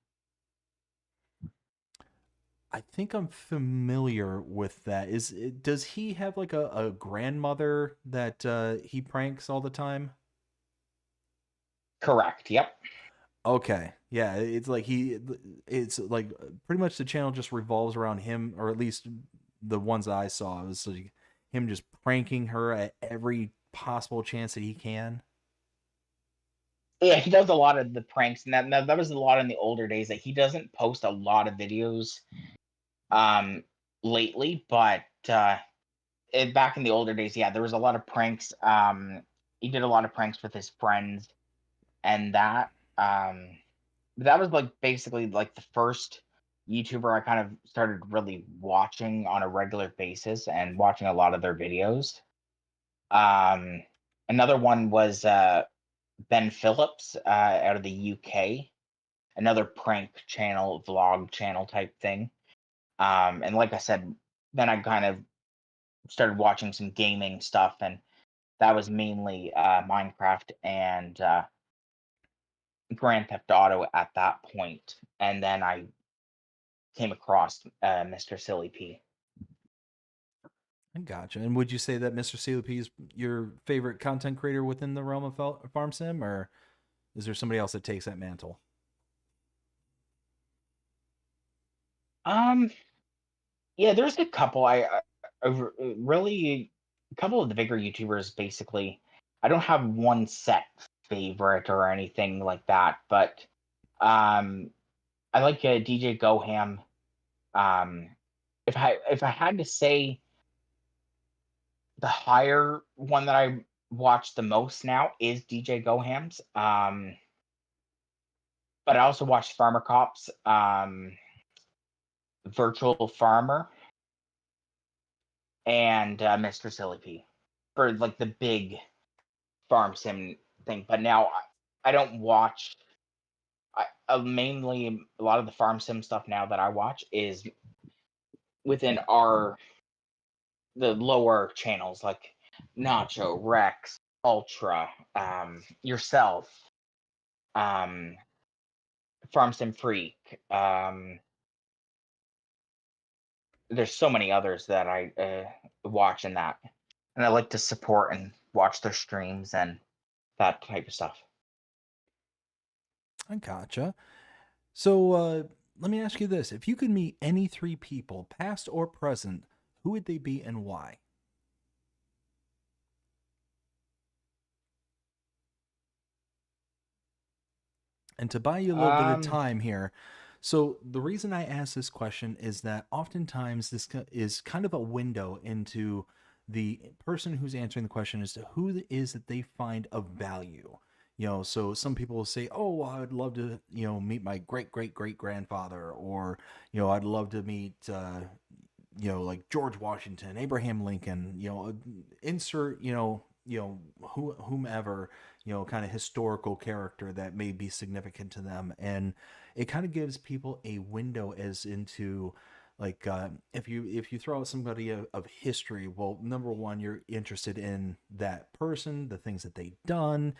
I think I'm familiar with that. Does he have like a grandmother that he pranks all the time? Correct. Yep. Okay. Yeah, it's like pretty much the channel just revolves around him, or at least the ones I saw. It was like him just pranking her at every possible chance that he can. Yeah, he does a lot of the pranks, and that was a lot in the older days. Like he doesn't post a lot of videos um, lately, but back in the older days, yeah, there was a lot of pranks. He did a lot of pranks with his friends, and that was like basically like the first YouTuber I kind of started really watching on a regular basis and watching a lot of their videos. Um, Another one was Ben Phillips out of the UK. another prank channel, vlog channel type thing. And like I said, then I kind of started watching some gaming stuff, and that was mainly Minecraft and Grand Theft Auto at that point. And then I came across Mr. Silly P. I gotcha. And would you say that Mr. CLP is your favorite content creator within the realm of Farm Sim, or is there somebody else that takes that mantle? Um, yeah, there's a couple. Really, a couple of the bigger YouTubers. Basically, I don't have one set favorite or anything like that, but um, I like DJ Goham. Um, if I had to say the higher one that I watch the most now is DJ Goham's. But I also watch Farmer Cops, Virtual Farmer, and Mr. Silly P for like the big farm sim thing. But now I don't watch. Mainly a lot of the farm sim stuff now that I watch is within the lower channels like Nacho, Rex, Ultra, yourself, um, Farm Sim Freak. There's so many others that I watch in that, and I like to support and watch their streams and that type of stuff. I gotcha. So let me ask you this: if you could meet any three people, past or present, who would they be and why? And to buy you a little bit of Um, time here, so the reason I ask this question is that oftentimes this is kind of a window into the person who's answering the question as to who it is that they find of value. So some people will say, "Oh, I would love to, meet my great great great grandfather," or I'd love to meet, like George Washington, Abraham Lincoln, insert, whomever, kind of historical character that may be significant to them. And it kind of gives people a window as into, like, if you throw out somebody of history, well, number one, you're interested in that person, the things that they've done,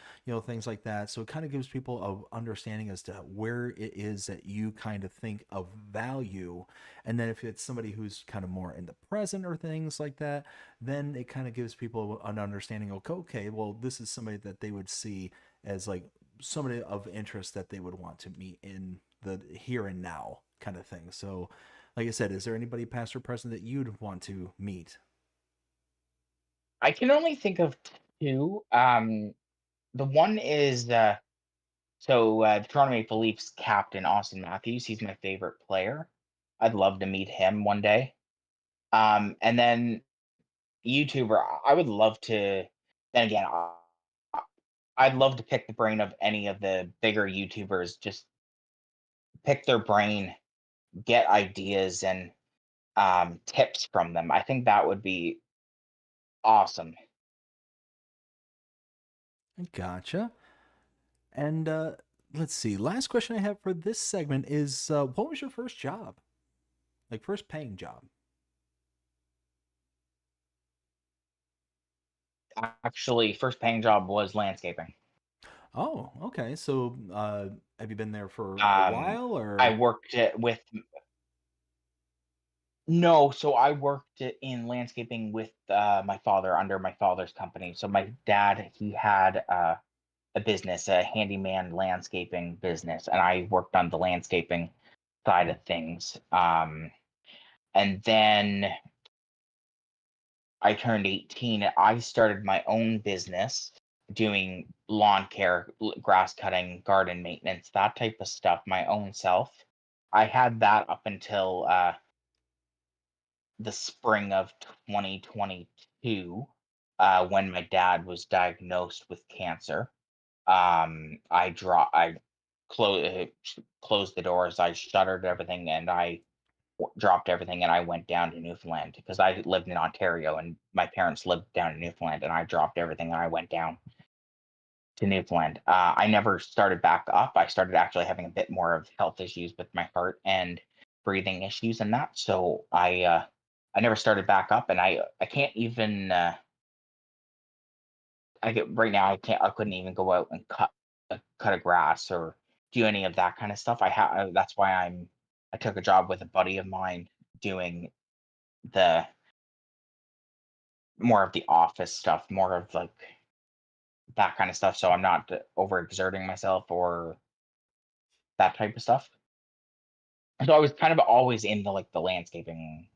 things like that. So it kind of gives people a understanding as to where it is that you kind of think of value. And then if it's somebody who's kind of more in the present or things like that, then it kind of gives people an understanding of, okay, well, this is somebody that they would see as like somebody of interest that they would want to meet in the here and now kind of thing. So like I said, is there anybody past or present that you'd want to meet? I can only think of two. The one is the Toronto Maple Leafs captain Austin Matthews. He's my favorite player. I'd love to meet him one day. And then YouTuber, I would love to. Then again, I'd love to pick the brain of any of the bigger YouTubers. Just pick their brain, get ideas and tips from them. I think that would be awesome. Gotcha. And let's see. Last question I have for this segment is what was your first job? Like first paying job? Actually, first paying job was landscaping. Oh, okay. So have you been there for a Um, while I or? worked it with No, so I worked in landscaping with my father under my father's company. So my dad, he had a business, a handyman landscaping business, and I worked on the landscaping side of things. And then I turned 18. I started my own business doing lawn care, grass cutting, garden maintenance, that type of stuff, my own self. I had that up until the spring of 2022 when my dad was diagnosed with cancer. I closed the doors, I shuttered everything, and I dropped everything, and I went down to Newfoundland because I lived in Ontario and my parents lived down in Newfoundland, and I dropped everything and I went down. to Newfoundland. I never started back up. I started actually having a bit more of health issues with my heart and breathing issues and that. So I never started back up, and I can't even I get right now. I couldn't even go out and cut a grass or do any of that kind of stuff. That's why I took a job with a buddy of mine doing the more of the office stuff, more of like that kind of stuff. So I'm not overexerting myself or that type of stuff. So I was kind of always in the landscaping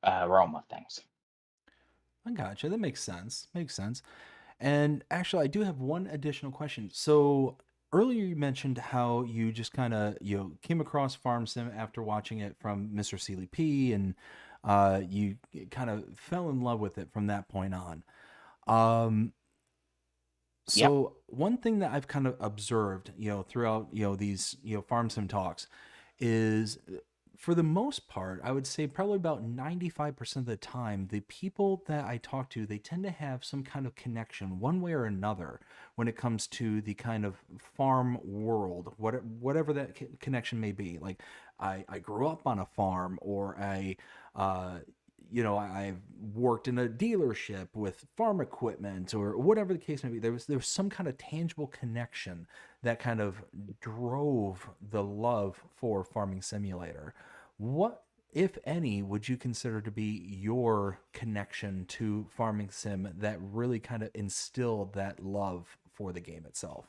realm of things. I gotcha. That makes sense. Makes sense. And actually, I do have one additional question. So earlier you mentioned how you just kind of came across Farm Sim after watching it from Mr. Seeley P, and you kind of fell in love with it from that point on. Um, Yep. so one thing that I've kind of observed, throughout these Farm Sim talks, is for the most part, I would say probably about 95% of the time, the people that I talk to, they tend to have some kind of connection one way or another when it comes to the kind of farm world, whatever that connection may be. Like I grew up on a farm, or uh, I've worked in a dealership with farm equipment, or whatever the case may be. There was some kind of tangible connection that kind of drove the love for Farming Simulator. What, if any, would you consider to be your connection to Farming Sim that really kind of instilled that love for the game itself?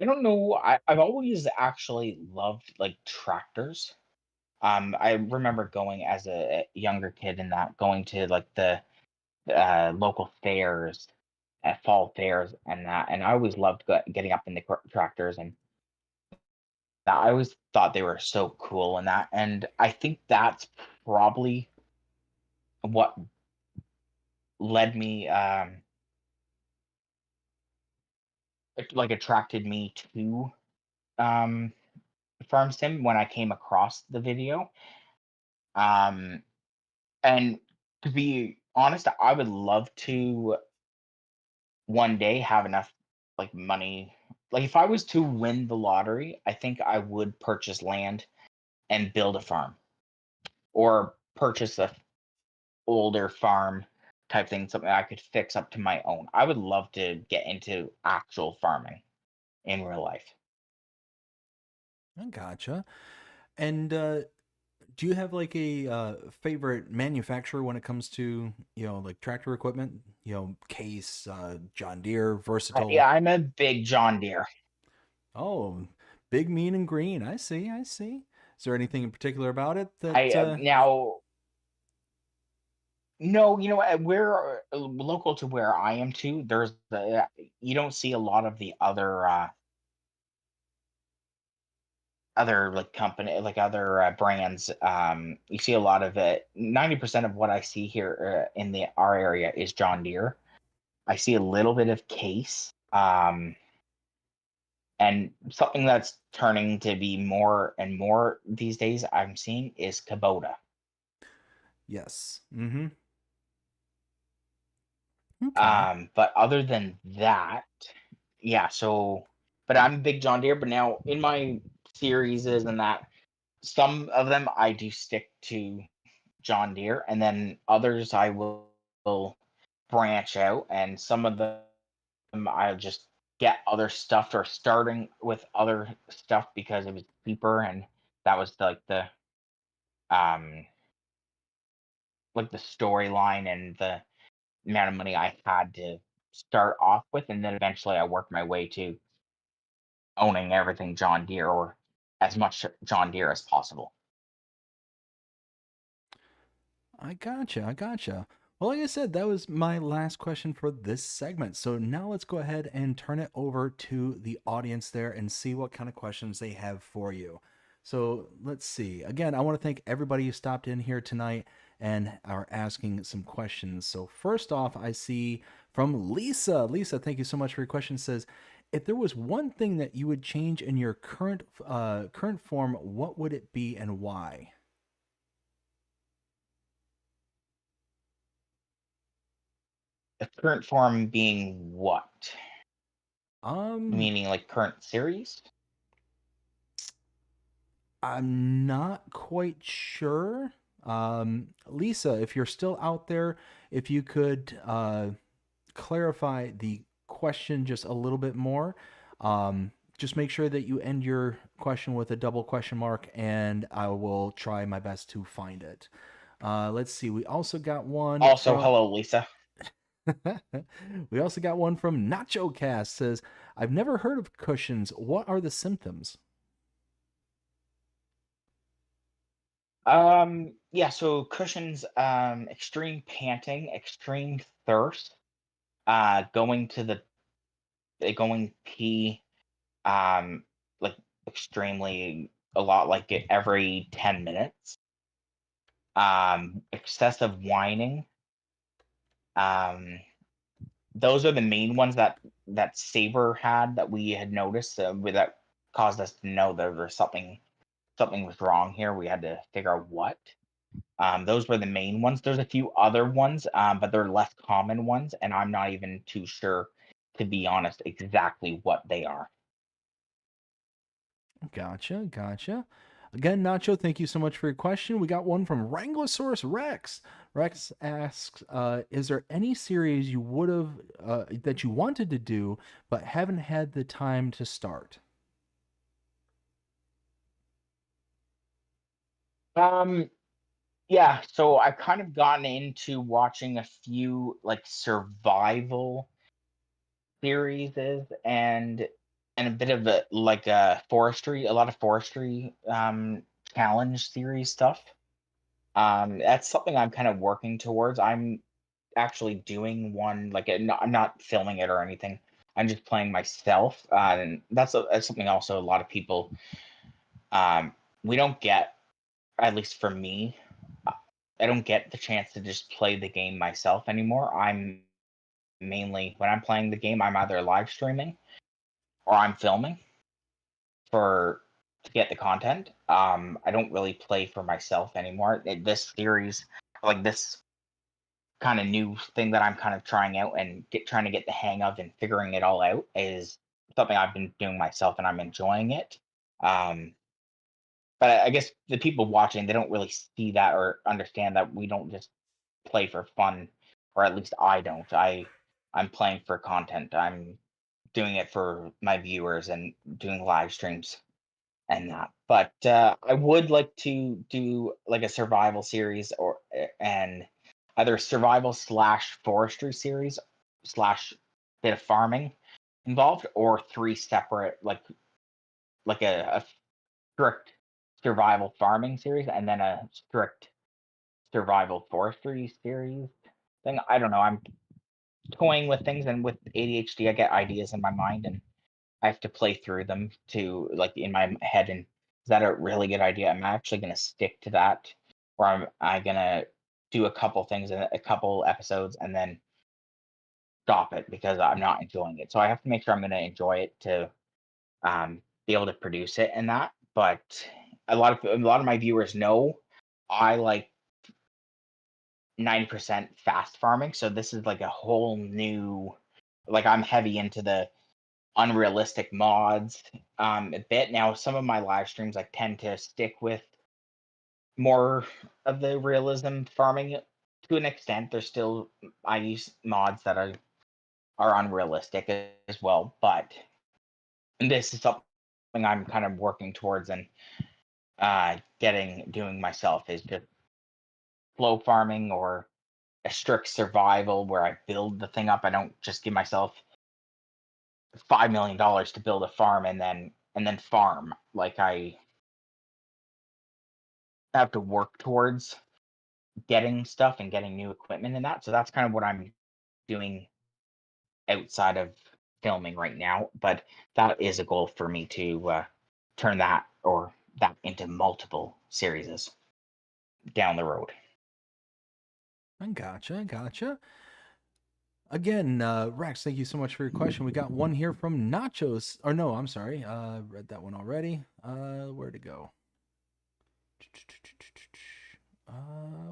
I don't know. I've always actually loved like tractors. I remember going as a younger kid and that going to like the local fairs, at fall fairs and that, and I always loved getting up in the tractors and that. I always thought they were so cool and that, and I think that's probably what led me like attracted me to um farm sim when I came across the video. um and to be honest, I would love to one day have enough like money. Like if I was to win the lottery, I think I would purchase land and build a farm, or purchase a older farm type thing, something I could fix up to my own. I would love to get into actual farming in real life. I gotcha. And do you have like a favorite manufacturer when it comes to like tractor equipment? Case, John Deere, Versatile. Yeah, I'm a big John Deere. Oh, big, mean, and green. I see. I see. Is there anything in particular about it I that? Now, no, you know what? We're local to where I am too. You don't see a lot of the other like company like other brands. You see a lot of it. 90% of what I see here in the our area is John Deere. I see a little bit of Case. And something that's turning to be more and more these days I'm seeing is Kubota. Yes. Mm-hmm. Okay. But other than that, yeah, so but I'm a big John Deere, but now in my series and that, some of them I do stick to John Deere, and then others will branch out, and some of them I'll just get other stuff, or starting with other stuff because it was cheaper, and that was um like the storyline and the amount of money I had to start off with, and then eventually I worked my way to owning everything John Deere, or as much John Deere as possible. I gotcha. I gotcha. Well, like I said, that was my last question for this segment. So now let's go ahead and turn it over to the audience there and see what kind of questions they have for you. So let's see. Again, I want to thank everybody who stopped in here tonight and are asking some questions. So first off, I see from Lisa. Lisa, thank you so much for your question. Says, if there was one thing that you would change in your current form, what would it be and why? A current form being what? Um, Meaning like current series? I'm not quite sure. Lisa, if you're still out there, if you could clarify the question just a little bit more. Just make sure that you end your question with a double question mark, and I will try my best to find it. Let's see. We also got one Also, from hello, Lisa. we also got one from Nacho Cast says, "I've never heard of cushions. What are the symptoms?" Yeah, so cushions, extreme panting, extreme thirst, going to the going pee, um, like extremely a lot, like every 10 minutes. Excessive whining. Um, those are the main ones that Saber had that we had noticed that caused us to know that there's something was wrong here. We had to figure out what. Those were the main ones. There's a few other ones, but they're less common ones, and I'm not even too sure, to be honest, exactly what they are. Gotcha, gotcha. Again, Nacho, thank you so much for your question. We got one from Wranglosaurus Rex. Rex asks, "Is there any series you would have that you wanted to do but haven't had the time to start?" Um, yeah, so I've kind of gotten into watching a few like survival series and a bit of a lot of forestry challenge series stuff. That's something I'm kind of working towards. I'm actually doing one I'm not filming it or anything. I'm just playing myself, and that's something also a lot of people um we don't get, at least for me. uh, I don't get the chance to just play the game myself anymore. I'm mainly, when I'm playing the game, I'm either live streaming or I'm filming for to get the content. I don't really play for myself anymore. This series, like this kind of new thing that I'm kind of trying out and trying to get the hang of and figuring it all out, is something I've been doing myself and I'm enjoying it. Um, but I guess the people watching, they don't really see that or understand that we don't just play for fun, or at least I don't. I'm playing for content. I'm doing it for my viewers and doing live streams and that. But I would like to do like a survival series, or and either survival slash forestry series slash bit of farming involved, or three separate a strict survival farming series and then a strict survival forestry series thing. I don't know. I'm toying with things, and with ADHD, I get ideas in my mind and I have to play through them to like in my head, and is that a really good idea? I'm actually gonna stick to that, or I gonna do a couple things in a couple episodes and then stop it because I'm not enjoying it. So I have to make sure I'm gonna enjoy it to be able to produce it and that. But a lot of my viewers know I like 90% fast farming, so this is like a whole new, like I'm heavy into the unrealistic mods a bit. Now some of my live streams I tend to stick with more of the realism farming to an extent. There's still, I use mods that are unrealistic as well, but this is something I'm kind of working towards and getting doing myself, is just flow farming or a strict survival where I build the thing up. I don't just give myself $5 million to build a farm and then farm. Like, I have to work towards getting stuff and getting new equipment and that. So that's kind of what I'm doing outside of filming right now. But that is a goal for me to turn that into multiple series down the road. I gotcha, gotcha. Again, Rex, thank you so much for your question. We got one here from Nachos. Or no, I'm sorry. Read that one already. Where'd it go?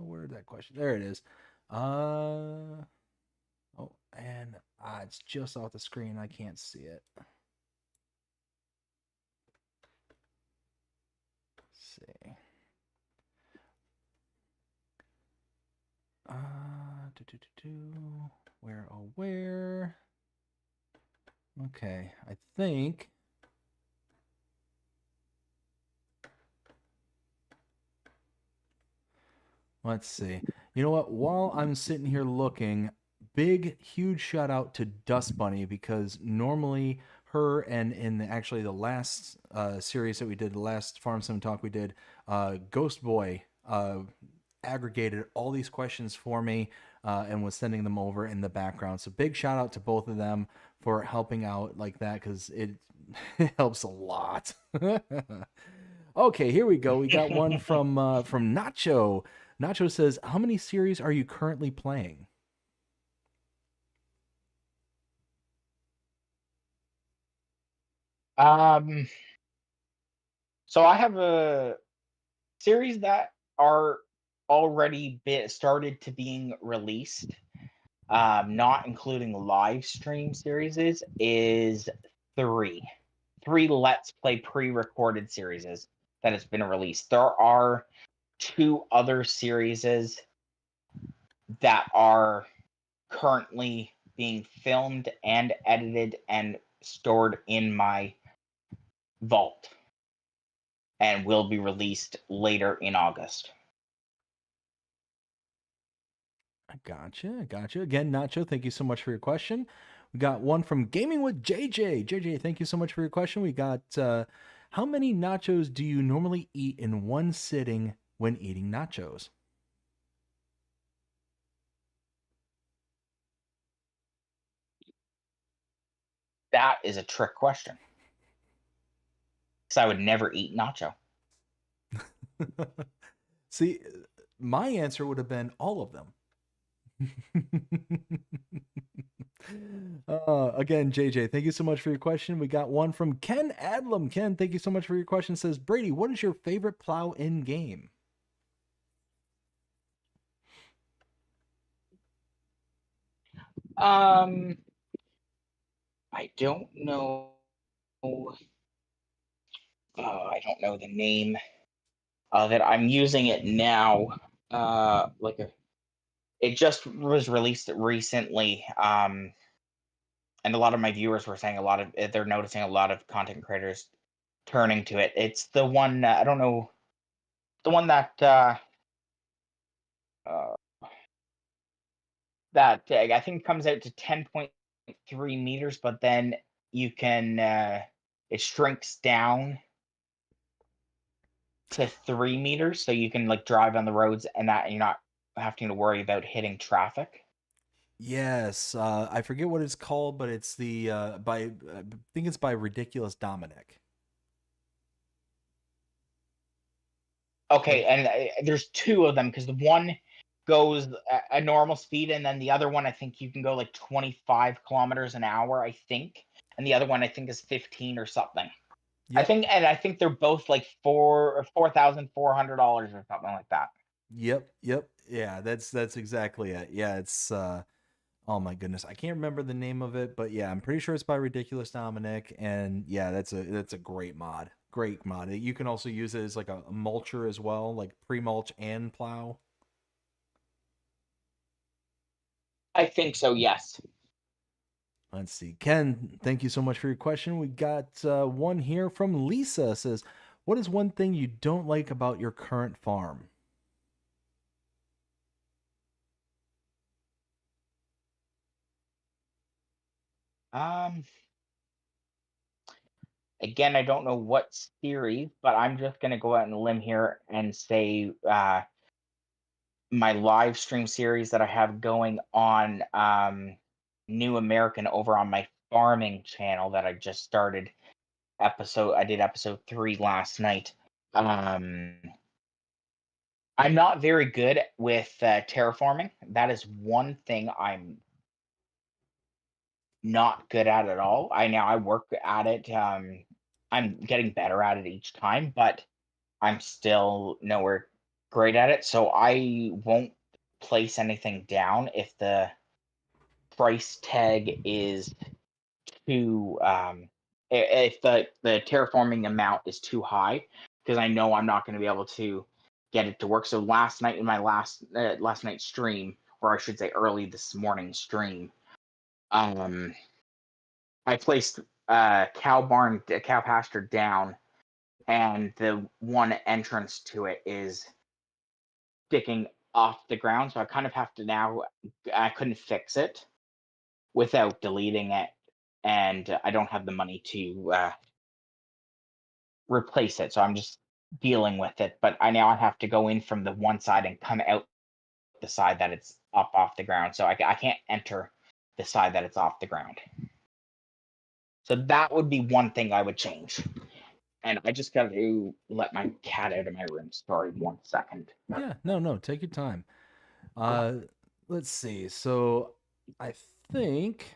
Where'd that question? There it is. Oh, And it's just off the screen. I can't see it. Let's see. Do, do, do, do. Where, oh, where? Okay, I think. Let's see. You know what? While I'm sitting here looking, big, huge shout out to Dust Bunny because normally her and in actually the last series that we did, the last Farm Sim Talk we did, Ghost Boy aggregated all these questions for me and was sending them over in the background. So big shout out to both of them for helping out like that because it, it helps a lot. Okay, here we go. We got one from Nacho. Nacho says, "How many series are you currently playing?" Um, so I have a series that are already started to being released, not including live stream series, is three Let's Play pre-recorded series that has been released. There are two other series that are currently being filmed and edited and stored in my vault and will be released later in August. Gotcha. Again, Nacho, thank you so much for your question. We got one from Gaming with JJ. JJ, thank you so much for your question. We got, how many nachos do you normally eat in one sitting when eating nachos? That is a trick question because I would never eat nacho. See, my answer would have been all of them. Again, JJ, thank you so much for your question. We got one from Ken Adlam. Ken, thank you so much for your question. Says, Brady, what is your favorite plow in game? I don't know. I don't know the name of it. I'm using it now. It just was released recently. And a lot of my viewers were saying they're noticing a lot of content creators turning to it. It's the one I don't know, the one uh, that I think comes out to 10.3 meters, but then you can it shrinks down to 3 meters, so you can like drive on the roads and that you're not having to worry about hitting traffic. Yes, I forget what it's called, but it's the I think it's by Ridiculous Dominic. Okay, Yep. and there's two of them because the one goes a normal speed, and then the other one I think you can go like 25 kilometers an hour, I think, and the other one I think is 15 or something. Yep. I think they're both like $4,400 or something like that. Yep. Yeah, that's exactly it. Yeah, it's oh my goodness, I can't remember the name of it, but yeah, I'm pretty sure it's by Ridiculous Dominic, and yeah, that's a great mod. Great mod. You can also use it as like a mulcher as well, like pre-mulch and plow. I think so, yes. Let's see. Ken, thank you so much for your question. We got one here from Lisa says, "What is one thing you don't like about your current farm?" Um, Again, I don't know what series, but I'm just gonna go out on a limb here and say my live stream series that I have going on New American over on my farming channel that I just started. I did episode 3 last night. Um, I'm not very good with terraforming. That is one thing I'm not good at all. I work at it. I'm getting better at it each time, but I'm still nowhere great at it. So I won't place anything down if the price tag is too if the terraforming amount is too high, because I know I'm not going to be able to get it to work. So last night in my last night's stream, or I should say early this morning stream, I placed a cow pasture down, and the one entrance to it is sticking off the ground. So I kind of have to now. I couldn't fix it without deleting it, and I don't have the money to replace it. So I'm just dealing with it. But I have to go in from the one side and come out the side that it's up off the ground. So I can't enter the side that it's off the ground. So that would be one thing I would change. And I just got to let my cat out of my room. Sorry, 1 second. Yeah, no, take your time. Uh, let's see. So I think.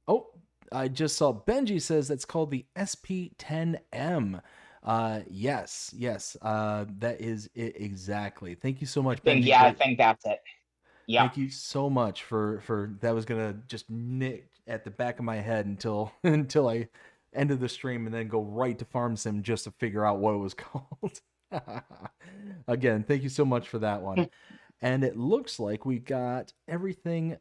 Oh, I just saw Benji says that's called the SP10M. Yes. That is it exactly. Thank you so much, Benji. I Great. think that's it. Yeah. Thank you so much for that. Was gonna just nick at the back of my head until until I ended the stream and then go right to Farm Sim just to figure out what it was called. Again, thank you so much for that one. And it looks like we got everything.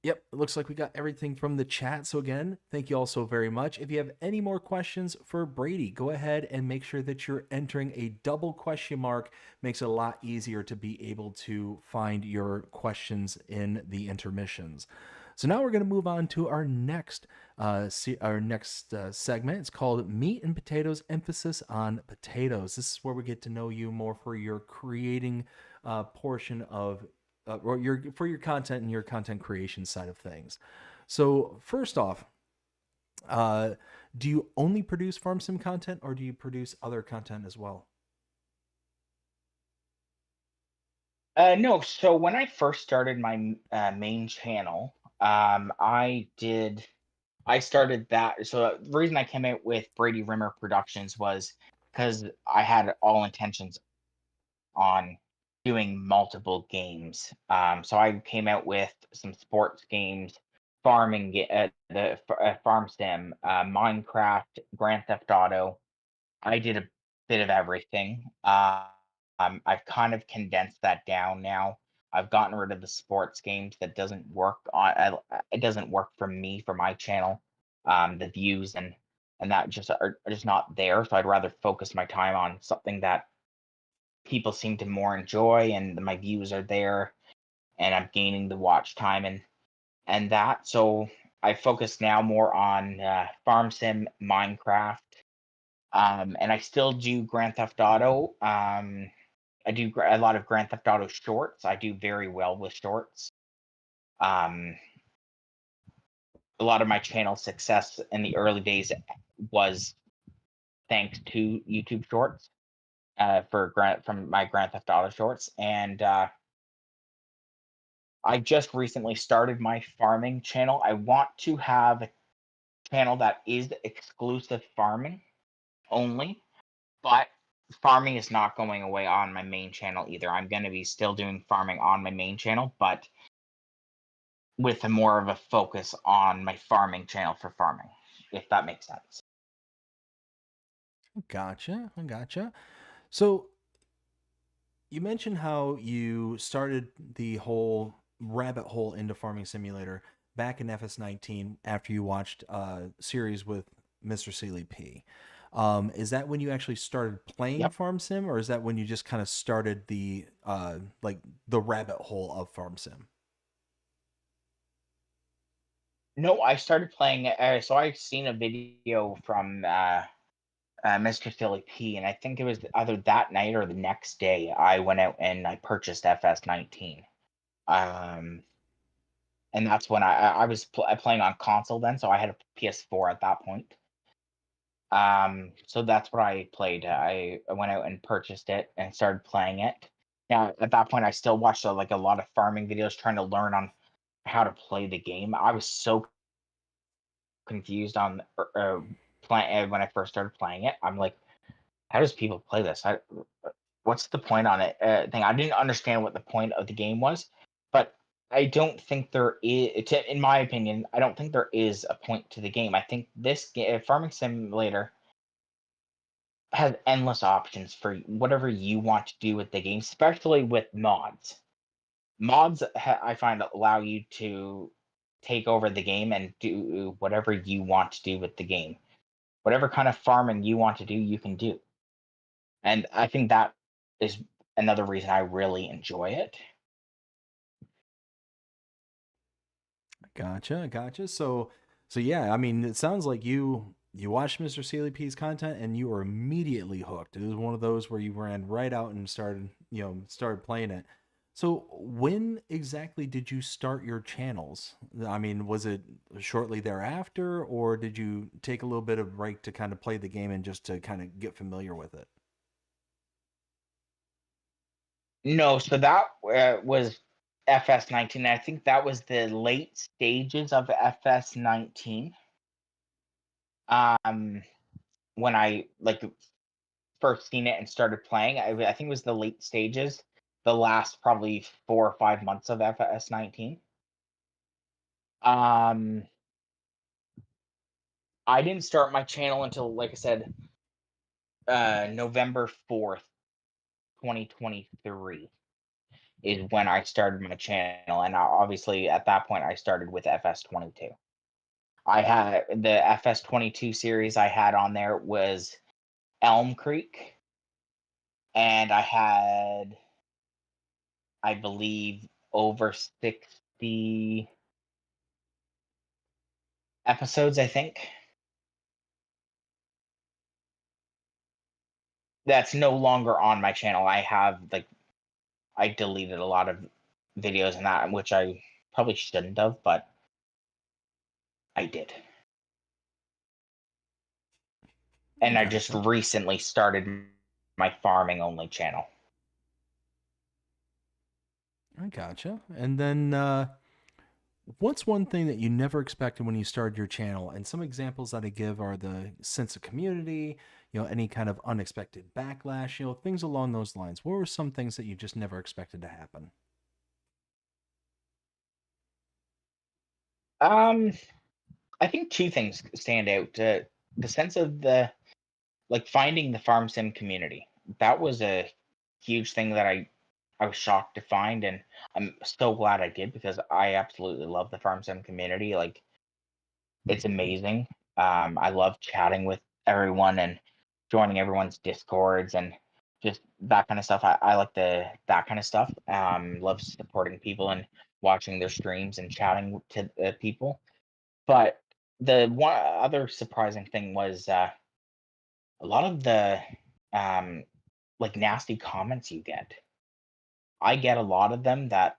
Yep, it looks like we got everything from the chat. So again, thank you all so very much. If you have any more questions for Brady, go ahead and make sure that you're entering a double question mark. Makes it a lot easier to be able to find your questions in the intermissions. So now we're going to move on to our next segment. It's called Meat and Potatoes, emphasis on potatoes. This is where we get to know you more for your creating portion of or for your content and your content creation side of things. So first off, do you only produce farm sim content, or do you produce other content as well? No. So when I first started my main channel, I started that. So the reason I came out with Brady Rimmer Productions was because I had all intentions on doing multiple games. So I came out with some sports games, farm sim, Minecraft, Grand Theft Auto. I did a bit of everything. I've kind of condensed that down now. I've gotten rid of the sports games that doesn't work it doesn't work for me for my channel. The views and that just are just not there. So I'd rather focus my time on something that people seem to more enjoy, and my views are there, and I'm gaining the watch time and that. So I focus now more on farm sim, Minecraft, and I still do Grand Theft Auto. I do a lot of Grand Theft Auto shorts. I do very well with shorts. Um, a lot of my channel success in the early days was thanks to YouTube shorts from my Grand Theft Auto shorts, and I just recently started my farming channel. I want to have a channel that is exclusive farming only, but farming is not going away on my main channel either. I'm going to be still doing farming on my main channel, but with a more of a focus on my farming channel for farming, if that makes sense. I gotcha. So you mentioned how you started the whole rabbit hole into Farming Simulator back in FS19 after you watched a series with Mr. Sealy P. Is that when you actually started playing Yep. Farm Sim, or is that when you just kind of started the like the rabbit hole of Farm Sim? No, I started playing. So I've seen a video from Mr. Philly P, and I think it was either that night or the next day. I went out and I purchased FS19. Um, and that's when I was playing on console then, so I had a PS4 at that point. So that's what I played. I went out and purchased it and started playing it. Now at that point, I still watched like a lot of farming videos trying to learn on how to play the game. I was so confused on when I first started playing it. I'm like, how does people play this? What's the point on it? Thing I didn't understand what the point of the game was, but I don't think there is, in my opinion, I don't think there is a point to the game. I think this farming simulator has endless options for whatever you want to do with the game, especially with mods. Mods, I find, allow you to take over the game and do whatever you want to do with the game. Whatever kind of farming you want to do, you can do. And I think that is another reason I really enjoy it. Gotcha. So yeah, I mean, it sounds like you watched Mr. CLP's content and you were immediately hooked. It was one of those where you ran right out and started playing it. So when exactly did you start your channels? I mean, was it shortly thereafter, or did you take a little bit of break to kind of play the game and just to kind of get familiar with it? No, so that was FS19. I think that was the late stages of FS19. Um, when I like first seen it and started playing, I think it was the late stages, the last probably 4 or 5 months of FS19. Um, I didn't start my channel until, like I said, November 4th, 2023 is when I started my channel, and obviously at that point I started with FS22. I had the FS22 series I had on there was Elm Creek, and I had, I believe, over 60 episodes, I think. That's no longer on my channel. I have, like, I deleted a lot of videos and that, which I probably shouldn't have, but I did. I And I just gotcha. recently started my farming only channel. I gotcha. And then what's one thing that you never expected when you started your channel? And some examples that I give are the sense of community, any kind of unexpected backlash, things along those lines. What were some things that you just never expected to happen? Um, I think two things stand out. The sense of the, like, finding the farm sim community. That was a huge thing that I was shocked to find, and I'm so glad I did because I absolutely love the farm sim community. Like, it's amazing. I love chatting with everyone and joining everyone's discords and just that kind of stuff. I like that kind of stuff. Love supporting people and watching their streams and chatting to people. But the one other surprising thing was a lot of the um, like, nasty comments you get. I get a lot of them that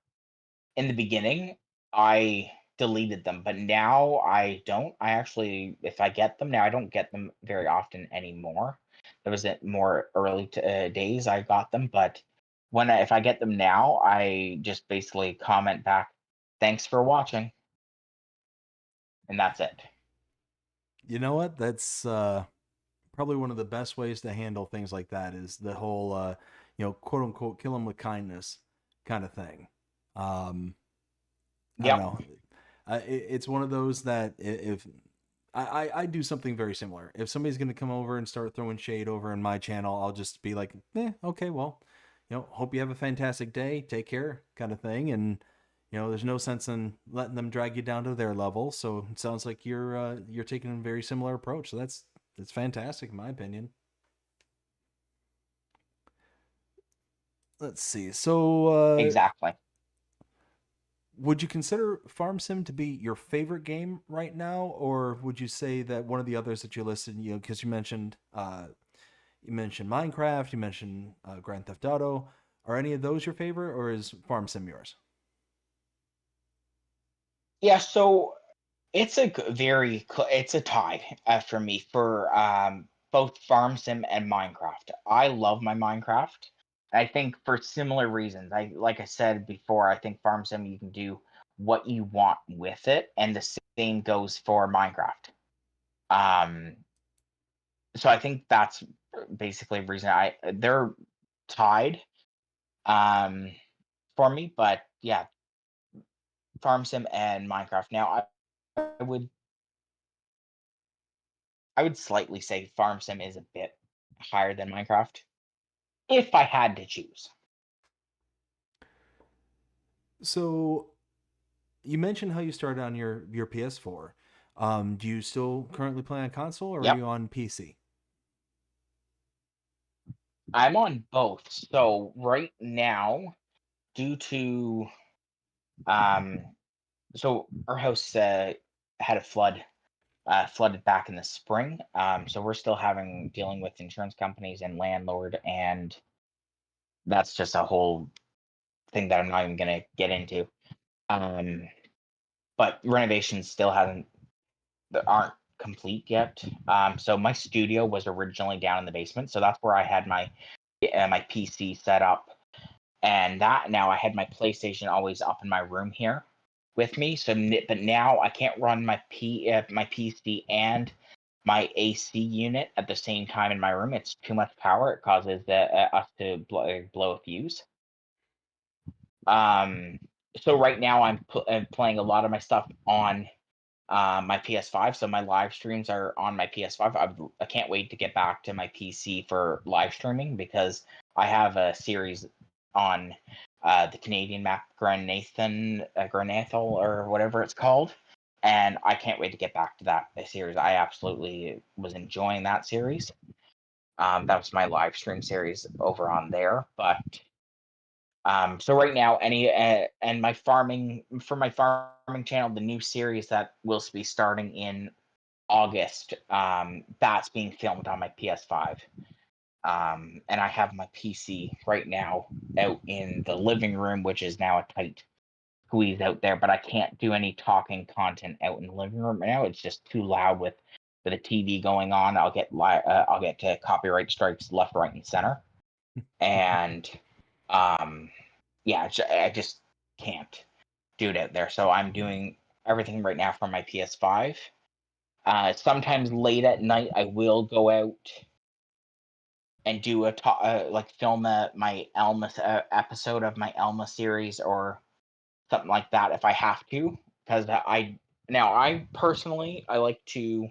in the beginning I deleted them, but now I don't. I actually, if I get them now, I don't get them very often anymore. There was a more early days I got them, but if I get them now, I just basically comment back, "Thanks for watching," and that's it. You know what? That's probably one of the best ways to handle things like that is the whole, quote unquote, kill them with kindness kind of thing. Um, I don't Yep. know. It's one of those that if I do something very similar. If somebody's going to come over and start throwing shade over in my channel, I'll just be like, okay, well, hope you have a fantastic day. Take care, kind of thing. And there's no sense in letting them drag you down to their level. So it sounds like you're taking a very similar approach. So that's fantastic in my opinion. Let's see. So Exactly. would you consider Farm Sim to be your favorite game right now, or would you say that one of the others that you listed, because you mentioned Minecraft, you mentioned Grand Theft Auto, are any of those your favorite, or is Farm Sim yours? Yeah. So it's a it's a tie for me for both Farm Sim and Minecraft. I love my Minecraft. I think for similar reasons. Like I said before, I think Farm Sim you can do what you want with it, and the same goes for Minecraft. Um, so I think that's basically the reason they're tied um for me, but yeah, Farm Sim and Minecraft. Now, I would I would slightly say Farm Sim is a bit higher than Minecraft if I had to choose. So you mentioned how you started on your PS4. Do you still currently play on console, or are Yep, you on PC? I'm on both. So right now, due to um, so our house had a flooded back in the spring. So we're still having dealing with insurance companies and landlord, and that's just a whole thing that I'm not even gonna get into. Um, but renovations still haven't that aren't complete yet. So my studio was originally down in the basement, so that's where I had my PC set up, and that now I had my PlayStation always up in my room here with me. But now I can't run my PC and my AC unit at the same time in my room. It's too much power. It causes us to blow a fuse. Um, so right now I'm playing a lot of my stuff on my PS5. So my live streams are on my PS5. I can't wait to get back to my PC for live streaming because I have a series on the Canadian map Granathal or whatever it's called. And I can't wait to get back to that series. I absolutely was enjoying that series. That was my live stream series over on there. But so right now, and my farming channel, the new series that will be starting in August, that's being filmed on my PS5. And I have my PC right now out in the living room, which is now a tight squeeze out there. But I can't do any talking content out in the living room right now. It's just too loud with the TV going on. I'll get to copyright strikes left, right, and center. And um, yeah, I just can't do it out there. So I'm doing everything right now from my PS5. Sometimes late at night, I will go out and do like film my Elma episode of my Elma series or something like that if I have to. Because I personally I like to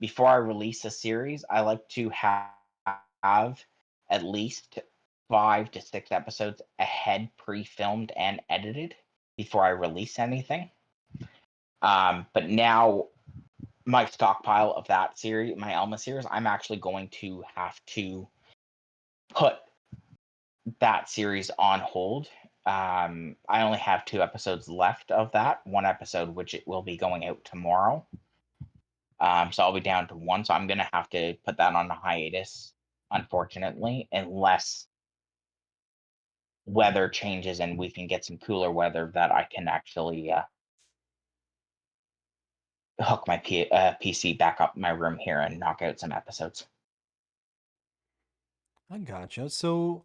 before I release a series, I like to have at least 5 to 6 episodes ahead, pre-filmed and edited before I release anything. But now my stockpile of that series, my Elma series, I'm actually going to have to put that series on hold. I only have 2 episodes left of that. One episode, which it will be going out tomorrow. So I'll be down to one. So I'm gonna have to put that on a hiatus, unfortunately, unless weather changes and we can get some cooler weather that I can actually hook my PC back up in my room here and knock out some episodes. I gotcha. So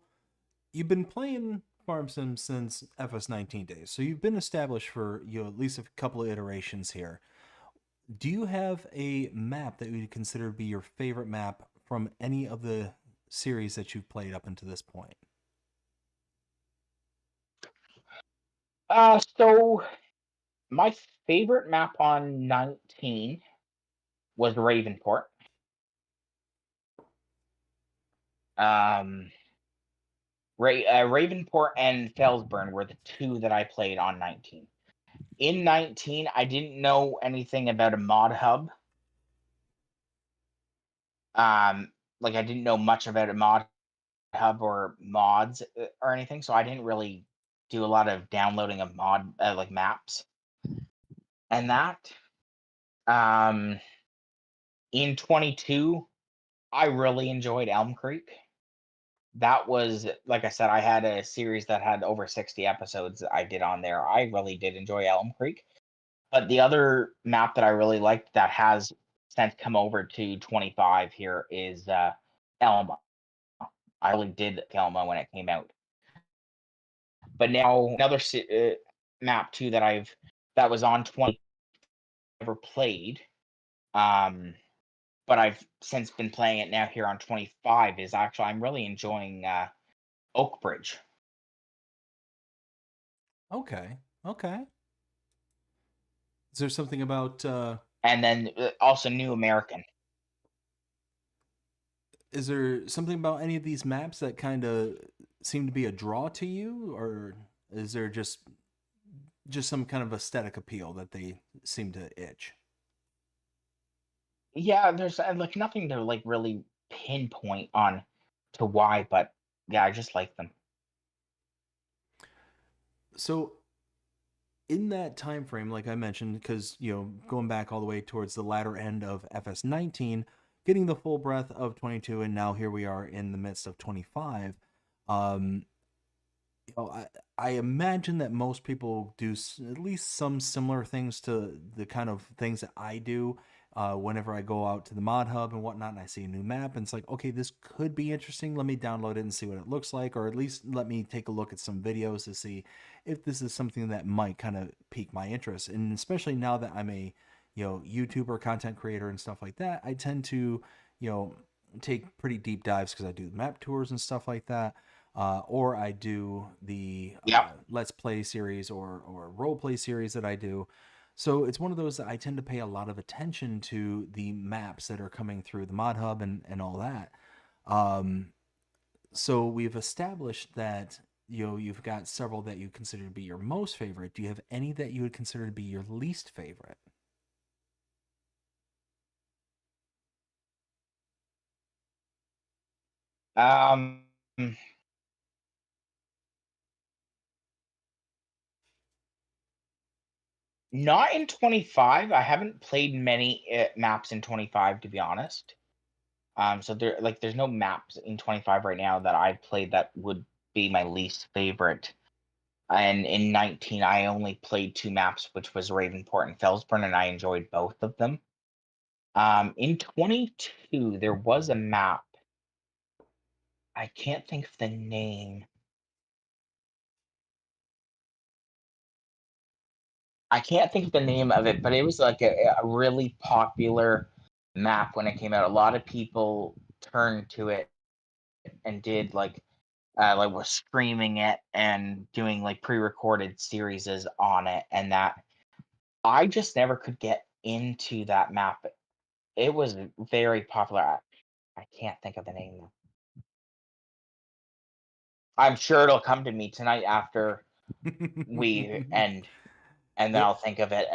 you've been playing Farm Sim since FS19 days, so you've been established for at least a couple of iterations here. Do you have a map that you would consider to be your favorite map from any of the series that you've played up until this point? So my favorite map on 19 was Ravenport. Um, Ravenport and Felsburn were the two that I played on 19. In 19, I didn't know anything about a mod hub. Like I didn't know much about a mod hub or mods or anything, so I didn't really do a lot of downloading of mod like maps and that. Um, in 22, I really enjoyed Elm Creek. That was, like I said, I had a series that had over 60 episodes I did on there. I really did enjoy Elm Creek. But the other map that I really liked that has since come over to 25 here is Elma. I really did Elma when it came out. But now another map too that was on 20 never played. Um, but I've since been playing it now here on 25 is actually I'm really enjoying Oak Bridge. Okay. Okay. Is there something about and then also New American. is there something about any of these maps that kind of seem to be a draw to you, or is there just some kind of aesthetic appeal that they seem to itch? Yeah, there's like nothing to like really pinpoint on to why, but yeah, I just like them. So in that time frame, like I mentioned, because going back all the way towards the latter end of FS19, getting the full breadth of 22, and now here we are in the midst of 25. Um, I imagine that most people do at least some similar things to the kind of things that I do whenever I go out to the mod hub and whatnot, and I see a new map, and it's like, okay, this could be interesting. Let me download it and see what it looks like, or at least let me take a look at some videos to see if this is something that might kind of pique my interest. And especially now that I'm a YouTuber, content creator, and stuff like that, I tend to you know take pretty deep dives because I do map tours and stuff like that, or I do the Yeah. Let's Play series or role play series that I do. So it's one of those that I tend to pay a lot of attention to the maps that are coming through the mod hub and all that. Um, so we've established that you've got several that you consider to be your most favorite. Do you have any that you would consider to be your least favorite? Um, Not in 25. I haven't played many maps in 25 to be honest. So there's no maps in 25 right now that I've played that would be my least favorite. And in 19, I only played two maps, which was Ravenport and Felsburn, and I enjoyed both of them. In 22, there was a map. I can't think of the name. I can't think of the name of it, but it was like a really popular map when it came out. A lot of people turned to it and did like was streaming it and doing like pre-recorded series on it, and that I just never could get into that map. It was very popular. I can't think of the name though. I'm sure it'll come to me tonight after we end, and then the, I'll think of it.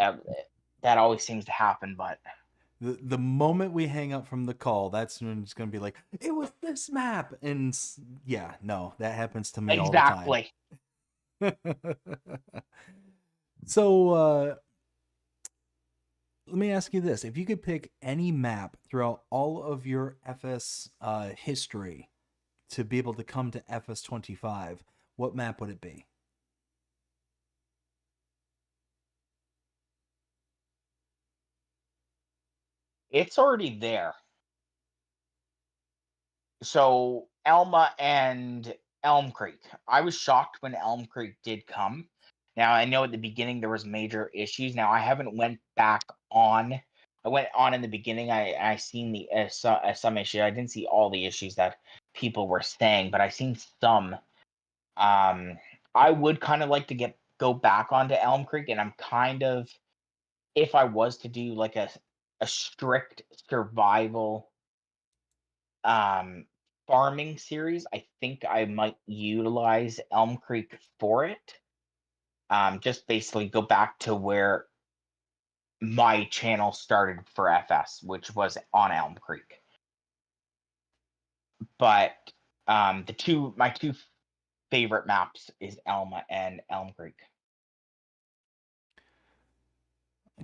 That always seems to happen, but the moment we hang up from the call, that's when it's gonna be like, it was this map, and yeah, no, that happens to me all the time. exactly. So let me ask you this: if you could pick any map throughout all of your FS history to be able to come to FS25, what map would it be? It's already there. So Elma and Elm Creek. I was shocked when Elm Creek did come. Now I know at the beginning there was major issues. Now I haven't went back on. I went on in the beginning. I seen the some issue. I didn't see all the issues that people were saying, but I seen some. Um, I would kind of like to go back onto Elm Creek, and I'm kind of, if I was to do like a strict survival um farming series, I think I might utilize Elm Creek for it. Just basically go back to where my channel started for FS, which was on Elm Creek. But the two my two favorite maps is Elma and Elm Creek.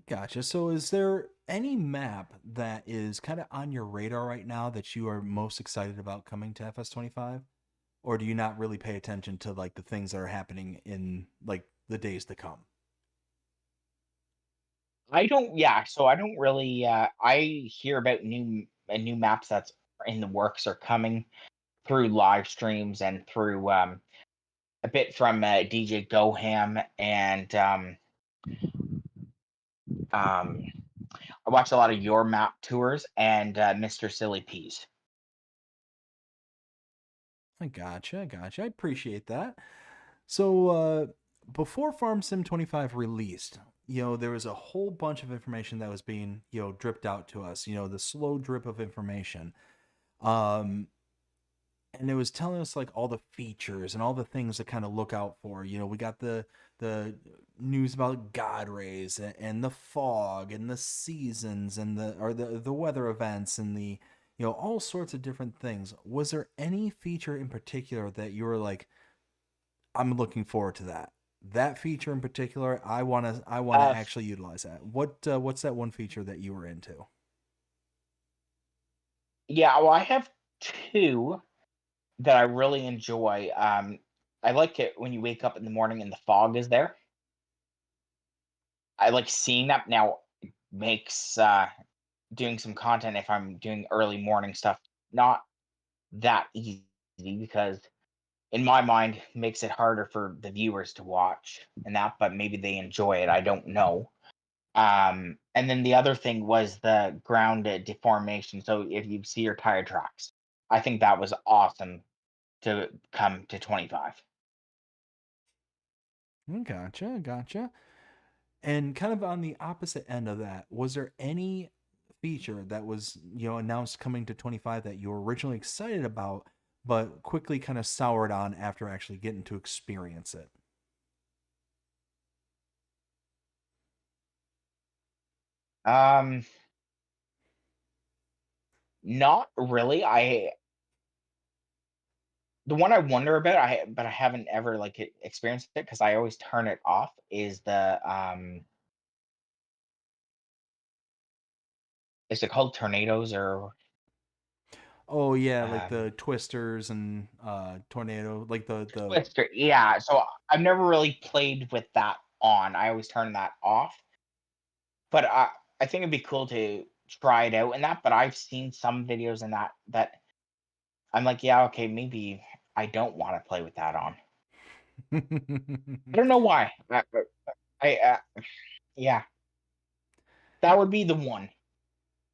Gotcha. So is there any map that is kind of on your radar right now that you are most excited about coming to FS25? Or do you not really pay attention to like the things that are happening in like the days to come? I don't. Yeah, so I don't really. I hear about new maps that's in the works are coming through live streams and through a bit from DJ Goham and um, I watch a lot of your map tours and Mr. Silly Peas. I gotcha. I appreciate that. So before Farm Sim 25 released, there was a whole bunch of information that was being, dripped out to us, the slow drip of information. Um, and it was telling us like all the features and all the things to kind of look out for. We got the news about God rays and the fog and the seasons and the weather events and the all sorts of different things. Was there any feature in particular that you were like, I'm looking forward to that? That feature in particular, I want to Uh, actually utilize that. What's that one feature that you were into? yeah, well, I have two that I really enjoy. I like it when you wake up in the morning and the fog is there. I like seeing that. Now, it makes doing some content if I'm doing early morning stuff not that easy because in my mind makes it harder for the viewers to watch and that, but maybe they enjoy it. I don't know. And then the other thing was the ground deformation. So if you see your tire tracks, I think that was awesome to come to 25. Gotcha, gotcha. And kind of on the opposite end of that, was there any feature that was, announced coming to 25 that you were originally excited about, but quickly kind of soured on after actually getting to experience it? Um, Not really. The one I wonder about, but I haven't ever like experienced it because I always turn it off. Is it called tornadoes or Oh yeah, like um, the twisters and tornado, like the Twister? Yeah. So I've never really played with that on. I always turn that off. But I think it'd be cool to try it out in that. But I've seen some videos in that I'm like, yeah, okay, maybe I don't want to play with that on. I don't know why. Yeah, that would be the one.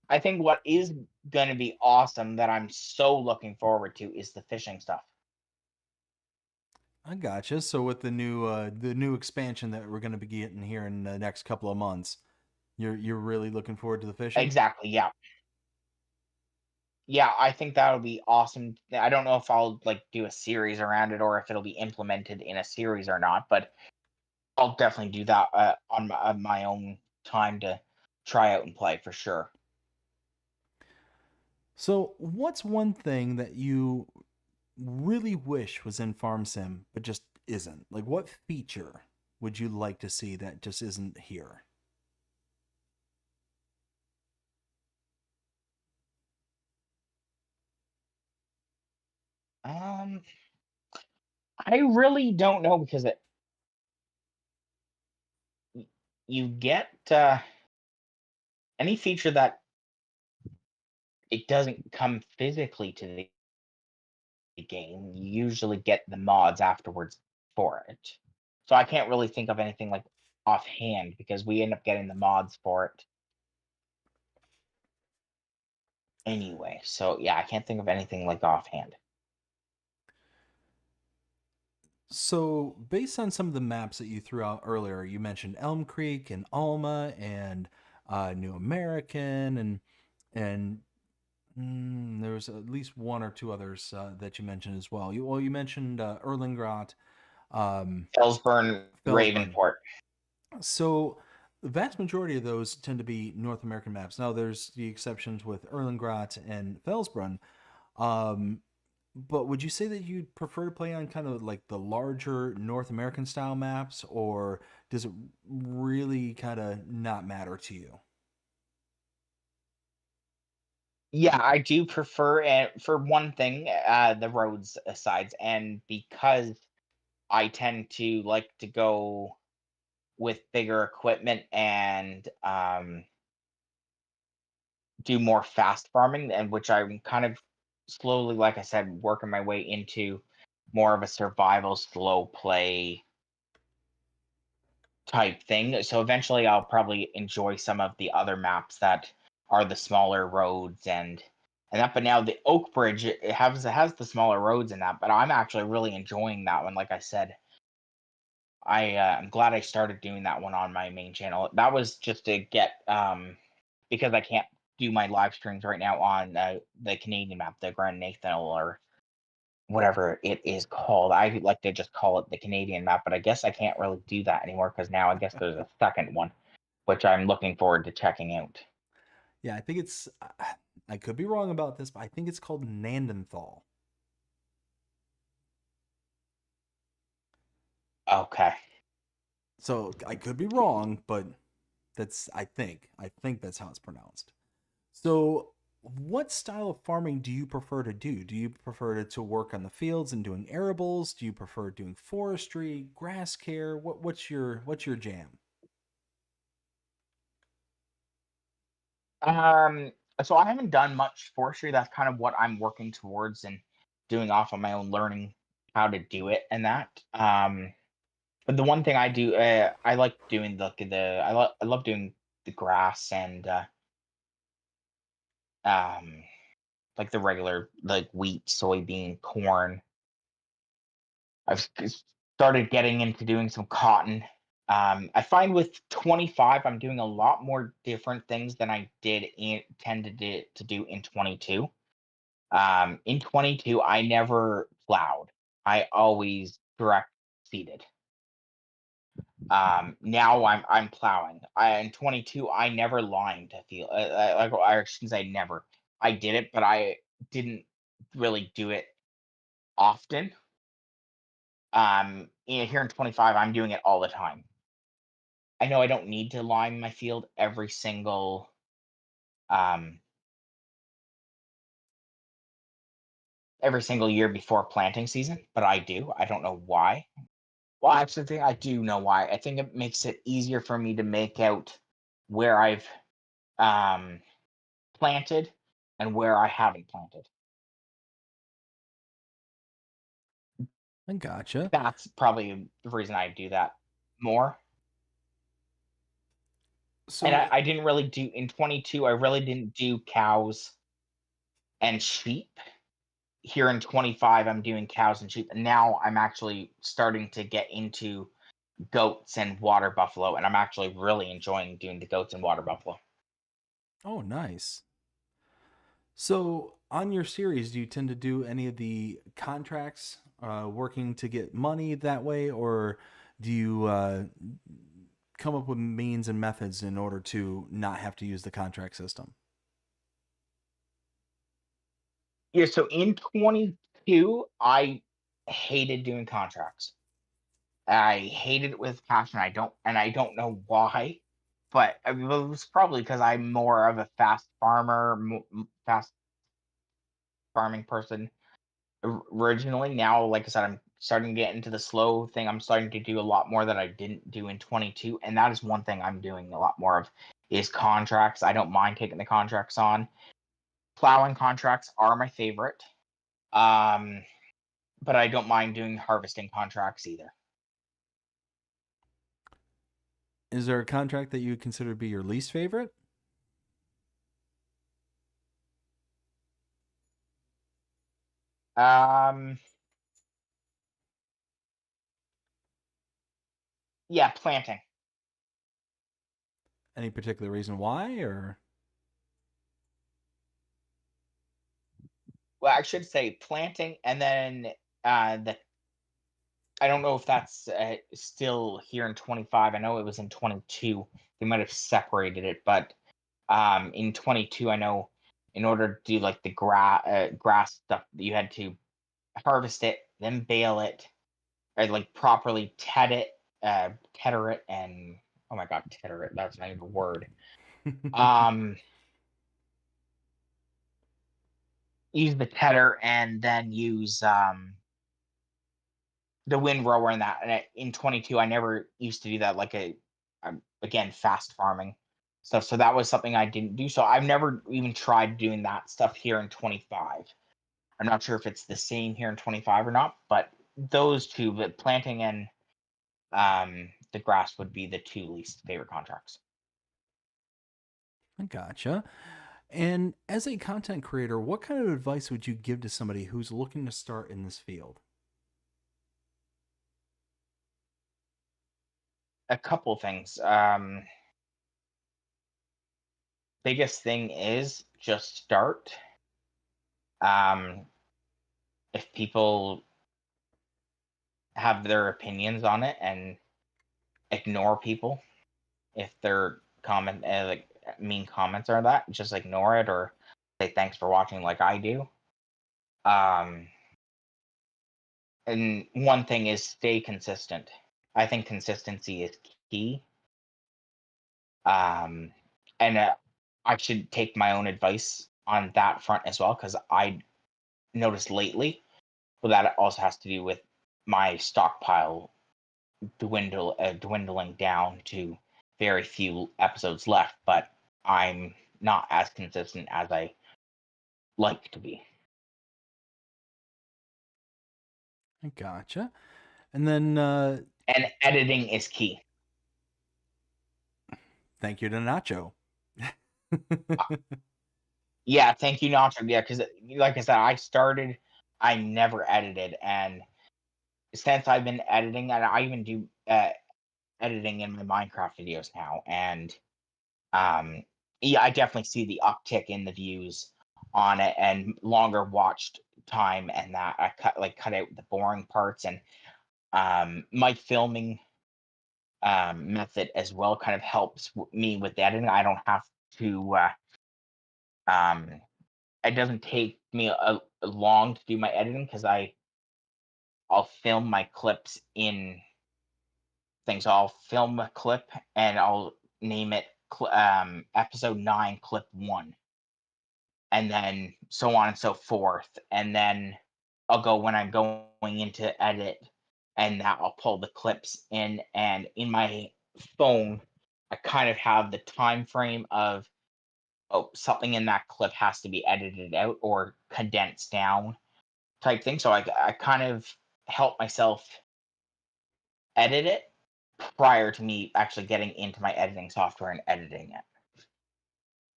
I think what is going to be awesome that I'm so looking forward to is the fishing stuff. I gotcha. So with the new expansion that we're going to be getting here in the next couple of months, you're really looking forward to the fishing? Exactly. Yeah. Yeah, I think that'll be awesome. I don't know if I'll like do a series around it or if it'll be implemented in a series or not, but I'll definitely do that on my own time to try out and play for sure. So, what's one thing that you really wish was in Farm Sim but just isn't? Like, what feature would you like to see that just isn't here? Um, I really don't know because you get any feature that it doesn't come physically to the game, you usually get the mods afterwards for it. So I can't really think of anything like offhand because we end up getting the mods for it anyway. So yeah, I can't think of anything like offhand. So, based on some of the maps that you threw out earlier, you mentioned Elm Creek and Alma and New American and there was at least one or two others that you mentioned as well. You mentioned Erlingrot, um, Felsburn, Felsburn. Ravenport. So the vast majority of those tend to be North American maps. Now there's the exceptions with Erlengrot and Felsbrunn. Um, but would you say that you'd prefer to play on kind of like the larger North American style maps, or does it really kind of not matter to you? Yeah, I do prefer, for one thing, the roads sides, and because I tend to like to go with bigger equipment and do more fast farming, and which I'm kind of slowly, like I said, working my way into more of a survival, slow play type thing. So eventually, I'll probably enjoy some of the other maps that are the smaller roads and that. But now the Oak Bridge it has the smaller roads in that, but I'm actually really enjoying that one. Like I said, I'm glad I started doing that one on my main channel. That was just to get because I can't do my live streams right now on the Canadian map, the Grand Nathaniel or whatever it is called. I like to just call it the Canadian map, but I guess I can't really do that anymore because now I guess there's a second one, which I'm looking forward to checking out. Yeah, I think it's. I could be wrong about this, but I think it's called Nandenthal. Okay. So I could be wrong, but that's I think that's how it's pronounced. So what style of farming do you prefer to do? Do you prefer to work on the fields and doing arables? Do you prefer doing forestry, grass care? What's your jam? Um, so I haven't done much forestry. That's kind of what I'm working towards and doing off on my own, learning how to do it and that. But the one thing I do, I like doing I love doing the grass and um like the regular like wheat, soybean, corn. Started getting into doing some cotton. I find with 25, I'm doing a lot more different things than I tended to do in 22. In 22, I never plowed. I always direct seeded. Now I'm plowing. In 22, I never lined a field. Like I shouldn't say never. I did it, but I didn't really do it often. Here in 25, I'm doing it all the time. I know I don't need to line my field um every single year before planting season, but I do. I don't know why. Well, actually, I think I do know why. I think it makes it easier for me to make out where I've um planted and where I haven't planted. I gotcha. That's probably the reason I do that more. And So I didn't really do in 22, I really didn't do cows and sheep. Here in 25, I'm doing cows and sheep. And now I'm actually starting to get into goats and water buffalo. And I'm actually really enjoying doing the goats and water buffalo. oh, nice. So on your series, do you tend to do any of the contracts, working to get money that way, or do you come up with means and methods in order to not have to use the contract system? Yeah, so in 22, I hated doing contracts. I hated it with passion. I don't know why, but it was probably because I'm more of a fast farmer, fast farming person originally. Now, like I said, I'm starting to get into the slow thing. I'm starting to do a lot more that I didn't do in 22, and that is one thing I'm doing a lot more of is contracts. I don't mind taking the contracts on. Plowing contracts are my favorite. Um, but I don't mind doing harvesting contracts either. Is there a contract that you would consider to be your least favorite? Um, yeah, planting. Any particular reason why, or Well, I should say planting, and then the I don't know if that's still here in 25. I know it was in 22. They might have separated it, but in 22, I know in order to do like the grass stuff, you had to harvest it, then bale it, or like properly tether it, and oh my god, tether it. That's not even a word. Um, use the tether and then use the windrower in that. And in 22, I never used to do that. Again, fast farming stuff. So that was something I didn't do. So I've never even tried doing that stuff here in 25. I'm not sure if it's the same here in 25 or not, but those two, the planting and the grass would be the two least favorite contracts. I gotcha. And as a content creator, what kind of advice would you give to somebody who's looking to start in this field? A couple things. Biggest thing is just start. Um, if people have their opinions on it and ignore people, if their comment like mean comments or that, just ignore it or say thanks for watching like I do. Um, and one thing is stay consistent. I think consistency is key. Um, and I should take my own advice on that front as well because I noticed lately, but that also has to do with my stockpile dwindling down to very few episodes left. But I'm not as consistent as I like to be. I gotcha. And then And editing is key. thank you to Nacho. Yeah, thank you, Nacho. Yeah, because like I said, I never edited, and since I've been editing, and I even do editing in my Minecraft videos now, and um, yeah, I definitely see the uptick in the views on it and longer watched time, and that I cut out the boring parts, and my filming method as well kind of helps me with the editing. I don't have to. Um, it doesn't take me a long to do my editing because I'll film my clips in things. So I'll film a clip and I'll name it episode 9 clip 1, and then so on and so forth, and then I'll go when I'm going into edit, and that I'll pull the clips in, and in my phone I kind of have the time frame of, oh, something in that clip has to be edited out or condensed down type thing. So I kind of help myself edit it prior to me actually getting into my editing software and editing it.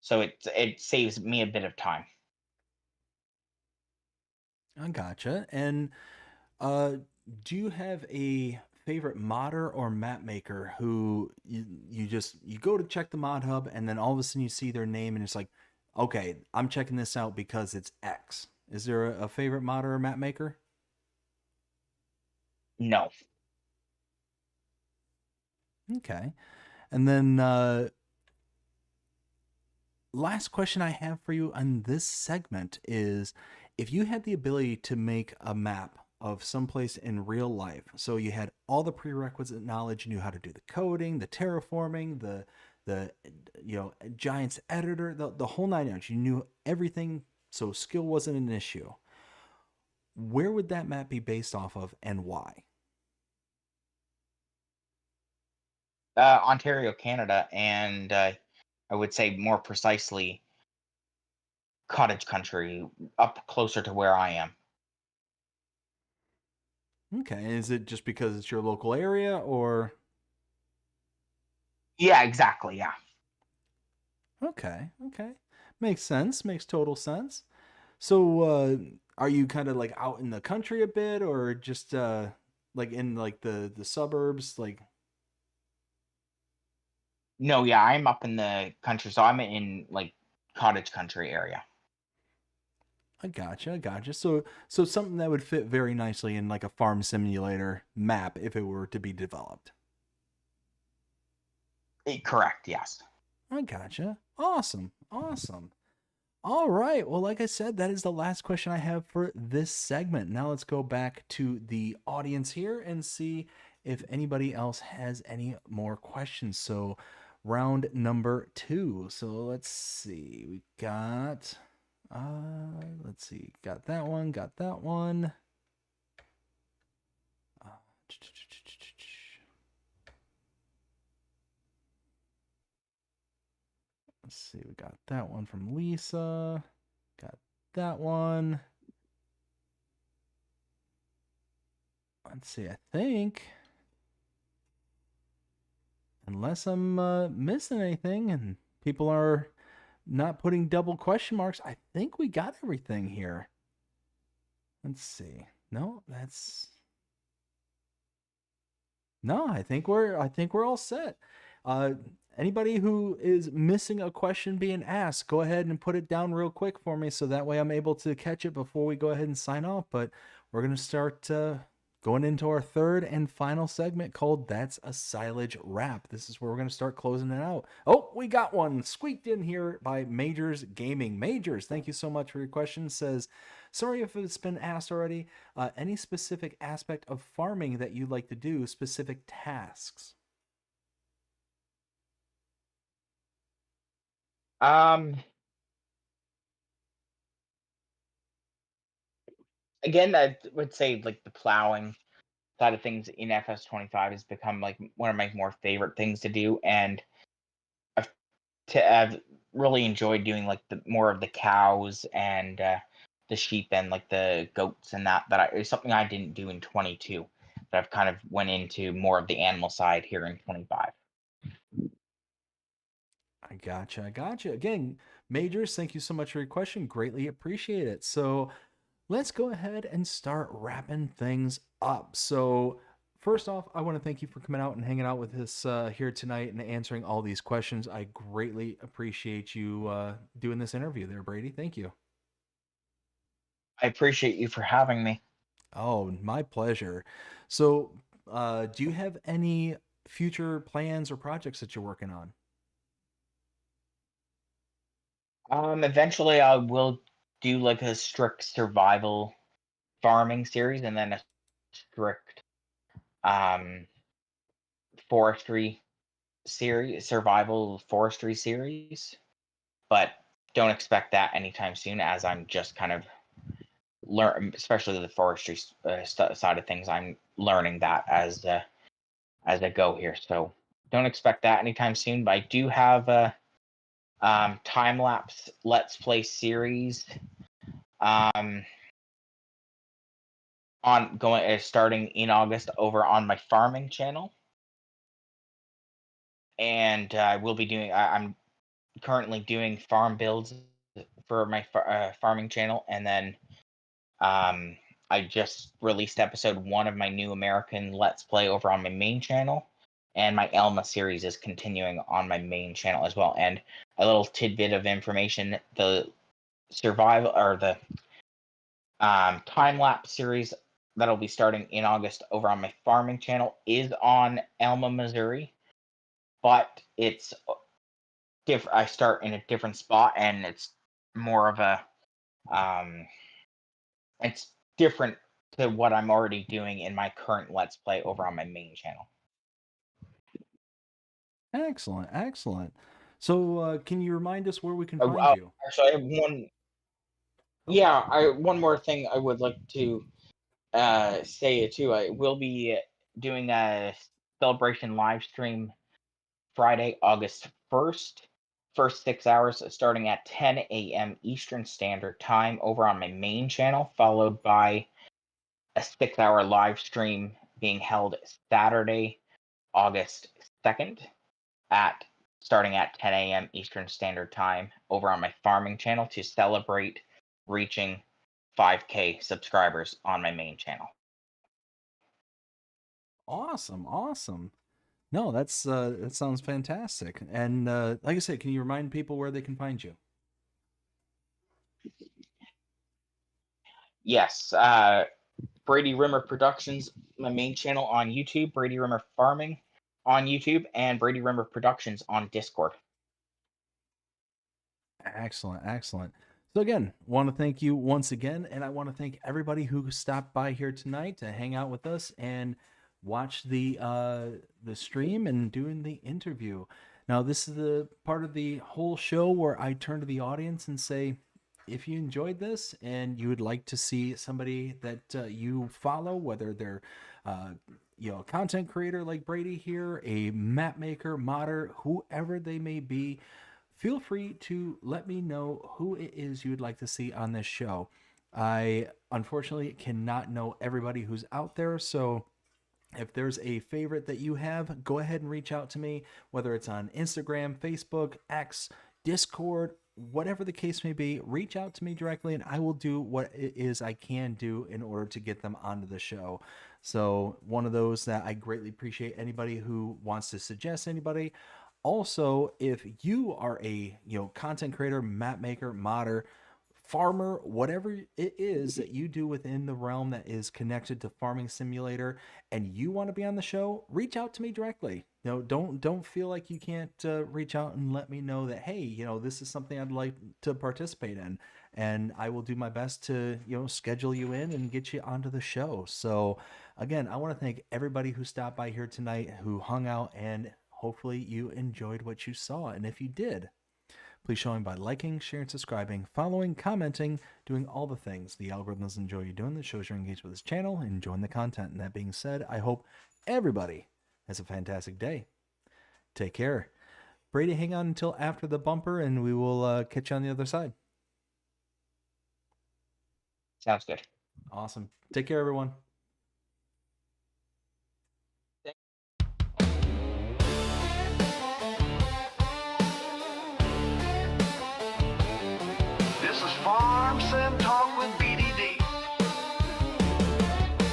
So it saves me a bit of time. I gotcha. And uh, do you have a favorite modder or map maker who you go to check the mod hub and then all of a sudden you see their name and it's like, okay, I'm checking this out because it's X. Is there a favorite modder or map maker? No. Okay. And then last question I have for you on this segment is if you had the ability to make a map of someplace in real life, so you had all the prerequisite knowledge, you knew how to do the coding, the terraforming, the Giants editor, the whole nine yards, you knew everything, so skill wasn't an issue. Where would that map be based off of and why? Ontario, Canada, and I would say more precisely cottage country, up closer to where I am. Okay, is it just because it's your local area or Yeah, exactly. Yeah. okay, okay. Makes sense, makes total sense. So, are you kind of like out in the country a bit, or just like in like the suburbs? Like, No, yeah, I'm up in the country, so I'm in like cottage country area. I gotcha, I gotcha. So something that would fit very nicely in like a farm simulator map if it were to be developed. Correct. Yes. I gotcha. Awesome, awesome. All right. Well, like I said, that is the last question I have for this segment. Now let's go back to the audience here and see if anybody else has any more questions. So, round number 2. So, let's see. We got let's see. Got that one, got that one. Uh, Let's see. We got that one from Lisa. Got that one. Let's see. I think unless I'm missing anything and people are not putting double question marks, I think we got everything here. Let's see. No, that's No, I think we're all set. Uh, Anybody who is missing a question being asked, go ahead and put it down real quick for me, so that way I'm able to catch it before we go ahead and sign off. But we're gonna start going into our third and final segment called "That's a Silage Wrap." This is where we're gonna start closing it out. Oh, we got one squeaked in here by Majors Gaming. Majors, thank you so much for your question. Says, sorry if it's been asked already. Any specific aspect of farming that you'd like to do, specific tasks? Um, Again, I would say like the plowing side of things in FS25 has become like one of my more favorite things to do, and I've really enjoyed doing like the more of the cows and the sheep and like the goats and it's something I didn't do in 22, that I've kind of went into more of the animal side here in 25. I gotcha. Again, Majors, thank you so much for your question. Greatly appreciate it. So let's go ahead and start wrapping things up. So, first off, I want to thank you for coming out and hanging out with us here tonight and answering all these questions. I greatly appreciate you doing this interview there, Brady. Thank you. I appreciate you for having me. Oh, my pleasure. So, do you have any future plans or projects that you're working on? Eventually I will do like a strict survival farming series, and then a strict um forestry survival forestry series, but don't expect that anytime soon, as I'm just kind of especially the forestry side of things. I'm learning that as I go here, so don't expect that anytime soon. But I do have a time lapse let's play series um, on going starting in August over on my farming channel, and I will be doing. I'm currently doing farm builds for my farming channel, and then Um, I just released episode 1 of my new American Let's Play over on my main channel, and my Elma series is continuing on my main channel as well. And a little tidbit of information: the survival or the time lapse series that'll be starting in August over on my farming channel is on Elma, Missouri, but it's different. I start in a different spot, and it's more of a um, it's different to what I'm already doing in my current Let's Play over on my main channel. Excellent, excellent. So, can you remind us where we can Oh, find you? actually, I have one. Oh, Yeah, I one more thing I would like to say it too. I will be doing a celebration live stream Friday, August 1st. First 6 hours starting at 10 a.m. Eastern Standard Time over on my main channel, followed by a 6 hour live stream being held Saturday, August 2nd at starting at 10 a.m. Eastern Standard Time over on my farming channel to celebrate reaching 5K subscribers on my main channel. awesome, awesome. No, that sounds fantastic. And like I said, can you remind people where they can find you? Yes, Brady Rimmer Productions, my main channel on YouTube, Brady Rimmer Farming on YouTube, and Brady Rimmer Productions on Discord. Excellent, excellent. So again, want to thank you once again, and I want to thank everybody who stopped by here tonight to hang out with us and watch the stream and doing the interview. Now, this is the part of the whole show where I turn to the audience and say, if you enjoyed this and you would like to see somebody that you follow, whether they're uh, a content creator like Brady here, a map maker, modder, whoever they may be, feel free to let me know who it is you would like to see on this show. I unfortunately cannot know everybody who's out there, so if there's a favorite that you have, go ahead and reach out to me, whether it's on Instagram, Facebook, X, Discord, whatever the case may be, reach out to me directly and I will do what it is I can do in order to get them onto the show. So one of those that I greatly appreciate anybody who wants to suggest anybody. Also, if you are a content creator, map maker, modder, farmer, whatever it is that you do within the realm that is connected to Farming Simulator, and you want to be on the show, reach out to me directly. Don't feel like you can't reach out and let me know that, hey, this is something I'd like to participate in, and I will do my best to schedule you in and get you onto the show. So again, I want to thank everybody who stopped by here tonight, who hung out, and hopefully you enjoyed what you saw. And if you did, please show me by liking, sharing, subscribing, following, commenting, doing all the things the algorithms enjoy you doing that shows you're engaged with this channel and enjoying the content. And that being said, I hope everybody has a fantastic day. Take care. Brady, hang on until after the bumper and we will catch you on the other side. Sounds good. Awesome. Take care, everyone. This is Farm Sim Talk with BDD.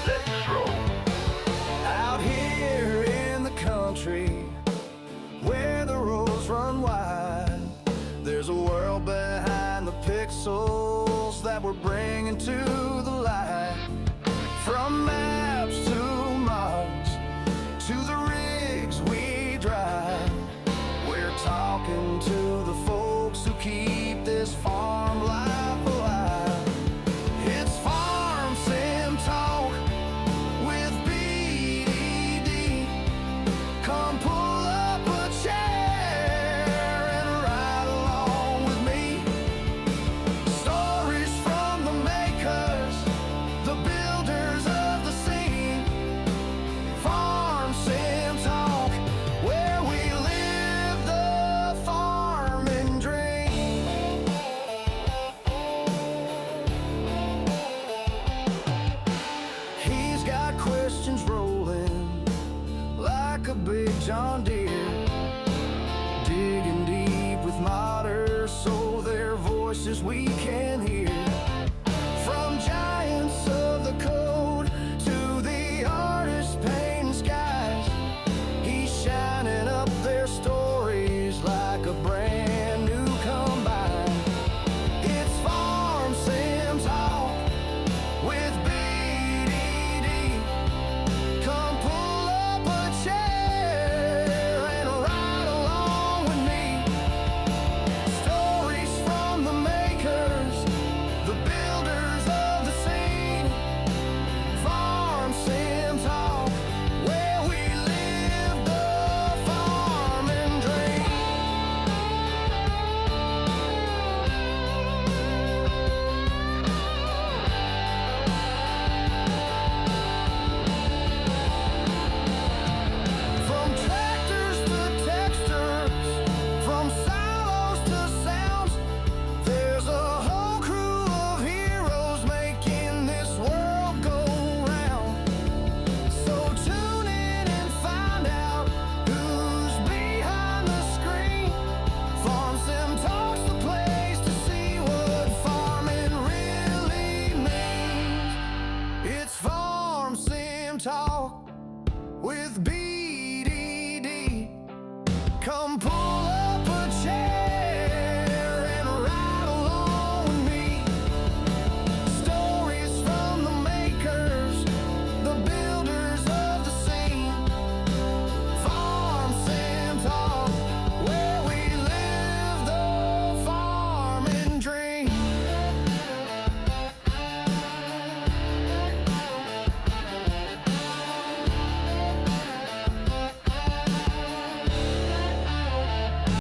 Let's roll. Out here in the country, where the roads run wide, there's a world behind the pixels that we're bringing to the light. From maps to mods, to the rigs we drive, we're talking to the folks who keep this farm life alive. It's Farm Sim Talk with BDD. Come pull up a chair and ride along with me. Stories from the makers, the builders of the scene. Farm Sim Talk, where we live the farming dream. He's got questions rolling like a big John Deere, digging deep with modders so their voices we can hear. From giants of the code to the artists painting skies, he's shining up their stories like a brand new combine. It's Farm Sim Talk with BDD. Come pull up a chair and ride along with me. Stories from the makers, the builders of the scene. Farm Sim Talk, where we live the farming dream. From tractors to textures, from silos to sounds, there's a whole crew of heroes making this world go round. So tune in and find out who's behind the screen. Farm Sim Talk's the place to see what farming really means. It's Farm Sim Talk with BDD. Come pull